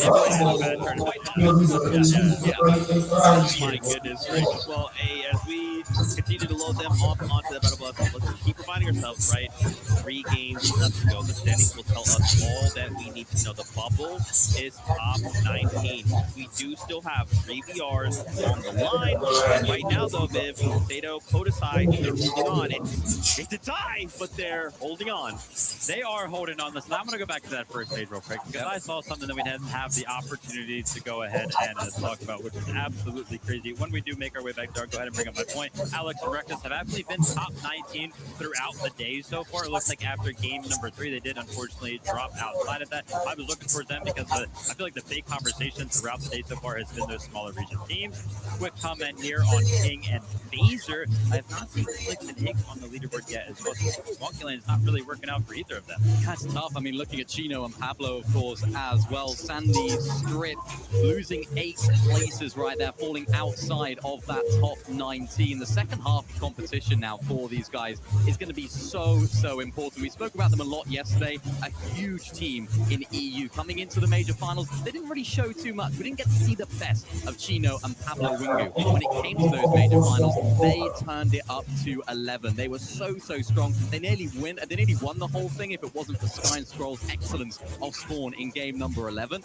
My goodness gracious. Well, hey, as we continue to load them off onto the battle bus, let's keep reminding ourselves, right? 3 games left to go. The standings will tell us all that we need to know. The bubble is top 19. We do still have 3 VRs on the line. Right now, though, Viv, Sato, Kodasai, they're holding on. It's a tie, but they're holding on. They are holding on. Listen, I'm going to go back to that first stage real quick because I saw something that we didn't have the opportunity to go ahead and talk about, which is absolutely crazy. When we do make our way back there, I'll go ahead and bring up my point. Alex and Reckless have actually been top 19 throughout the day so far. It looks like after game number 3, they did unfortunately drop outside of that. I was looking towards them because I feel like the big conversation throughout the day so far has been those smaller region teams. Quick comment here on King and Phaser. I have not seen Flicks and Hicks on the leaderboard yet as well. Monkey Lane is not really working out for either of them. That's tough. I mean, looking at Chino and Pablo, of course, as well. Sandy, Strip, losing 8 places right there, falling outside of that top 19. The second half of competition now for these guys is going to be so important. We spoke about them a lot yesterday. A huge team in EU coming into the major finals. They didn't really show too much. We didn't get to see the best of Chino and Pablo Wingu. When it came to those major finals, they turned it up to 11. They were so strong. They nearly won the whole thing if it wasn't for Sky and Scroll's excellence of Spawn in game number 11.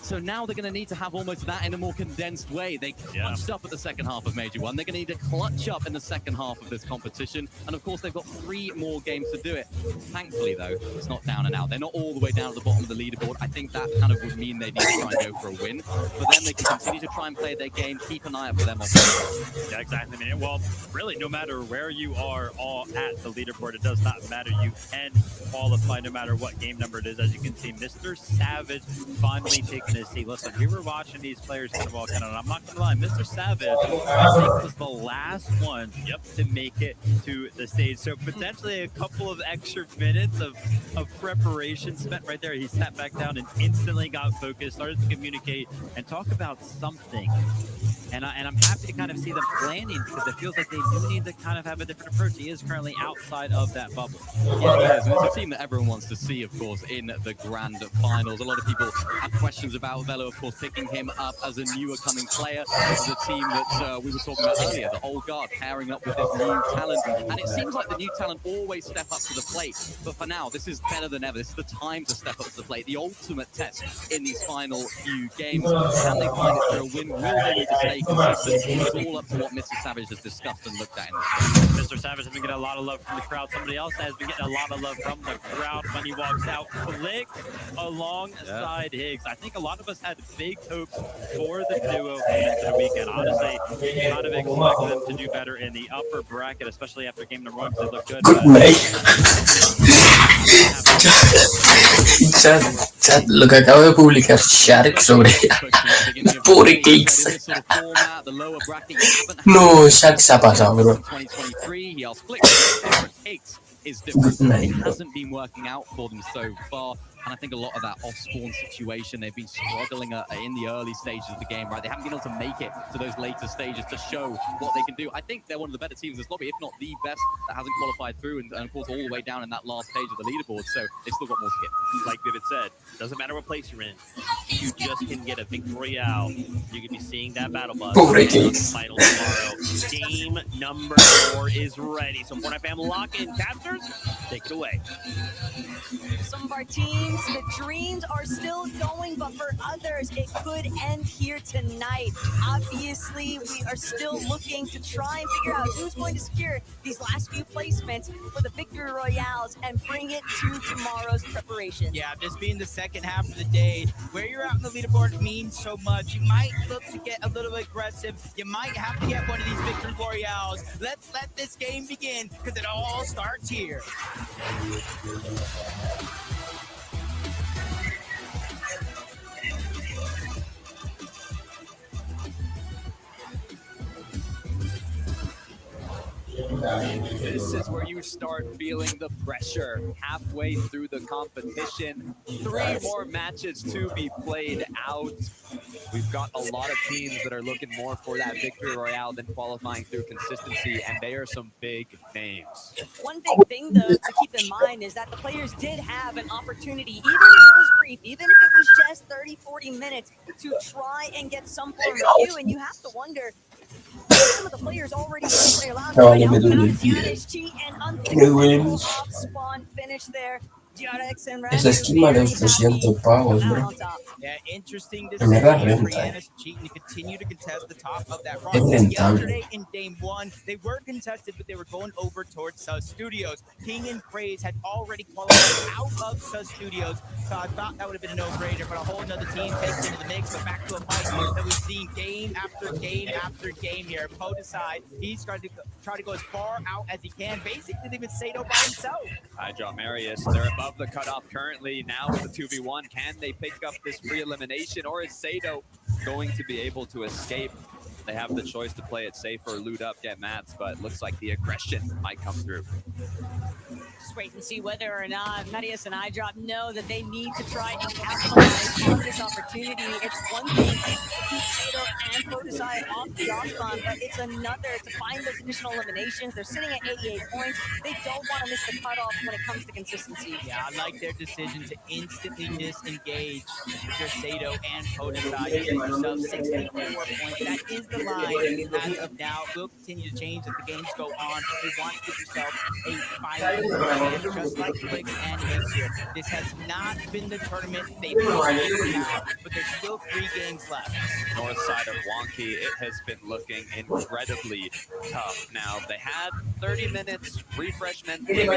So now they're going to need to have almost that in a more condensed way. They clutched up at the second half of Major 1. They're going to need to clutch up in the second half of this competition. And of course, they've got 3 more games to do it. Thankfully, though, it's not down and out. They're not all the way down at the bottom of the leaderboard. I think that kind of would mean they need to try and go for a win. But then they can continue to try and play their game. Keep an eye out for them. Yeah, exactly. I mean, well, really, no matter where you are all at the leaderboard, it does not matter. You can qualify no matter what game number it is. As you can see, Mr. Savage finally taking his seat. Listen, we were watching these players kind of walk in, and I'm not going to lie, Mr. Savage, I think, was the last one to make it to the stage. So potentially a couple of extra minutes of preparation spent right there. He sat back down and instantly got focused, started to communicate and talk about something. And I'm happy to kind of see them planning because it feels like they do need to kind of have a different approach. He is currently outside of that bubble. Yeah, players, and it's a team that everyone wants to see, of course, in the grand finals. A lot of people have questions about Velo, of course, picking him up as a newer coming player. This is a team that we were talking about earlier, the old guard pairing up with this new talent, and it seems like the new talent always step up to the plate. But for now, this is better than ever. This is the time to step up to the plate, the ultimate test in these final few games. Can they find it for a win? Will they need to stay consistent? It's all up to what Mr. Savage has discussed and looked at in this game. Mr. Savage has been getting a lot of love from the crowd. Somebody else has been getting a lot of love from the crowd when he walks out. Flick alongside Higgs. I think a lot of us had big hopes for the duo heading into the weekend. Honestly, kind of expect them to do better in the upper bracket, especially after game number 1, because they look good. Chat, lo que acabo de publicar Shark sobre pobre Cakes. No, Shark se ha pasado, bro. Good night. It hasn't been working out for them so far, and I think a lot of that off-spawn situation, they've been struggling in the early stages of the game, right? They haven't been able to make it to those later stages to show what they can do. I think they're one of the better teams in this lobby, if not the best, that hasn't qualified through, and of course all the way down in that last page of the leaderboard, so they've still got more to get. Like Vivid said, doesn't matter what place you're in, you just can get a victory out. You can be seeing that battle bus final tomorrow. Game number 4 is ready. So Fortnite fam, lock in. Captors, take it away. Some of our teams, the dreams are still going, but for others, it could end here tonight. Obviously, we are still looking to try and figure out who's going to secure these last few placements for the Victory Royales and bring it to tomorrow's preparation. Yeah, this being the second half of the day, where you're out on the leaderboard means so much. You might look to get a little aggressive. You might have to get one of these Victory Royales. Let's let this game begin, because it all starts here. This is where you start feeling the pressure halfway through the competition. 3 more matches to be played out. We've got a lot of teams that are looking more for that victory royale than qualifying through consistency, and they are some big names. One big thing, though, to keep in mind is that the players did have an opportunity, even if it was brief, even if it was just 30-40 minutes, to try and get some form of review, and you have to wonder, some of the players already off-spawn finish there. Es la esquema de 800 pavos, bro. Yeah, interesting to Me da see renta. Brianna's cheating to continue to contest the top of that Es run. rentable. Yesterday in game 1, they were contested, but they were going over towards Sus Studios. King and Praise had already qualified out of Sus Studios, so I thought that would have been a no-brainer, but a whole nother team takes into the mix. But back to a fight that we've seen game after game after game here. Po decide he's trying to try to go as far out as he can, basically leaving Sato by himself. Hi, John Marius. They're above the cutoff currently. Now with the 2v1, can they pick up this free elimination, or is Sato going to be able to escape? They have the choice to play it safe or loot up, get mats, but it looks like the aggression might come through. Just wait and see whether or not Marius and iDrop know that they need to try and capitalize on this opportunity. It's one thing to keep Sato and Podesai off the off-spawn, but it's another to find those additional eliminations. They're sitting at 88 points. They don't want to miss the cutoff when it comes to consistency. Yeah, I like their decision to instantly disengage your Sato and Podesai. You get yourself 64 points. That is the line as of now. Will continue to change as the games go on. You want to give yourself a final chance, just like Click and Higgs here. This has not been the tournament they've always had, but there's still 3 games left. North side of Wonky, it has been looking incredibly tough. Now, they had 30 minutes refreshment, added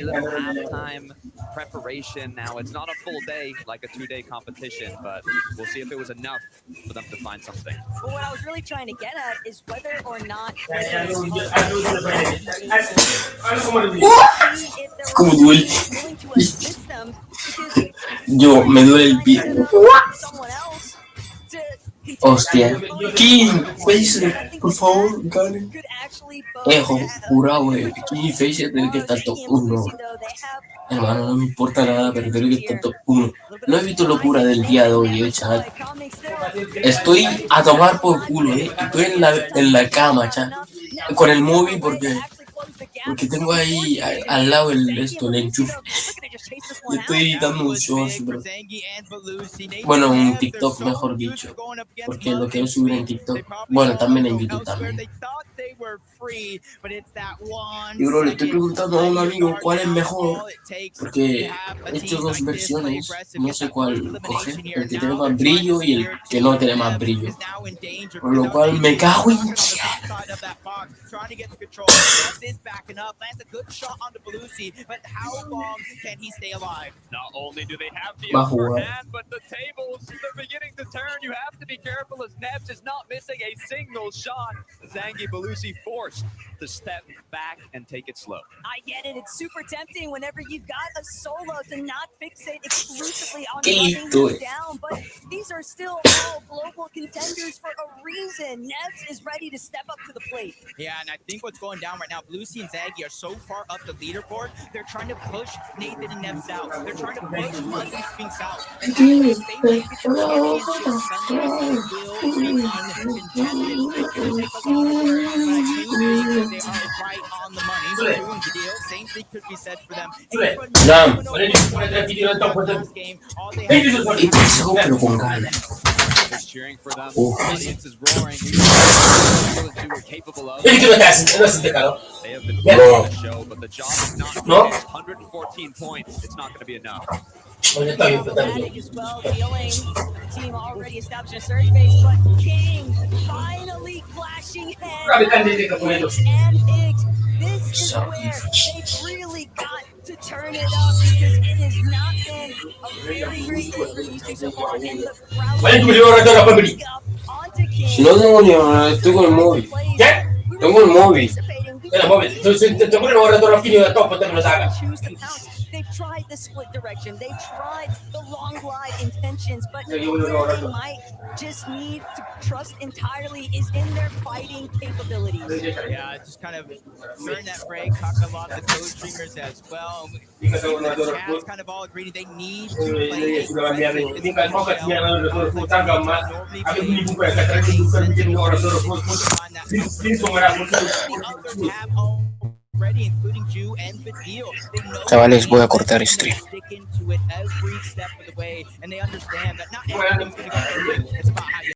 halftime preparation. Now, it's not a full day like a 2-day competition, but we'll see if it was enough for them to find something. But what I was really trying to get at is whether or not Como duele. Yo, me duele el pie. Hostia. King, Face, por favor, gane. Jurado, King Face tiene que estar top 1. Hermano, no me importa nada, pero tiene que estar top 1. No he visto locura del día de hoy, chaval. Estoy a tomar por culo, Estoy en la cama, chaval. Con el móvil porque Porque tengo ahí al lado el enchufe. Le estoy editando un short, bro. Bueno, un TikTok, mejor dicho. Porque lo quiero subir en TikTok. Bueno, también en YouTube también. Y bro, le estoy preguntando a un amigo cuál es mejor. Porque he hecho dos versiones. No sé cuál coger. El que tiene más brillo y el que no tiene más brillo. Por lo cual me cago en... Va a jugar. But the tables, they're beginning to turn. You have to be careful as Nebs is not missing a single shot. Zangi Belusi forced to step back and take it slow. I get it. It's super tempting whenever you've got a solo to not fixate exclusively on ¿Qué running them down. But these are still all global contenders for a reason. Nebs is ready to step up to the plate. Yeah, and I think what's going down right now, Belusi and Zangi are so far up the leaderboard, they're trying to push Nathan and Nebs out. They're trying to push Muzz and Sphinx out. And if they make it to championship Sunday, will be uncontested. It's going to take a lot of work, but I do think that they are right on the money. They're doing the deal. Same thing could be said for them. Last game, all they Is cheering for them. The audience is roaring. We know what we're capable of. They have been running the show, but the job is not finished. 114 points. It's not going to be enough. Dramatic as well, feeling the team already established a surge base, but King finally clashing heads and picked. This is where they've really got to turn it up because it has not been a very great day for these two so far, and the crowd onto King. Si no tengo ni... estoy con el móvil. ¿Qué? Tengo el móvil. El móvil. Entonces te ponen un ratón al de top, te lo saca. They've tried the split direction. They've tried the long glide intentions, but where they might just need to trust entirely is in their fighting capabilities. Yeah, just kind of during that break, talking a lot of the code streamers as well. The chat's kind of all agreeing they need to play already, including Jew and Fadil. Chavales, voy a cortar stream. Stick into it every step of the way, and they understand that not everything's going to go perfect. It's about how you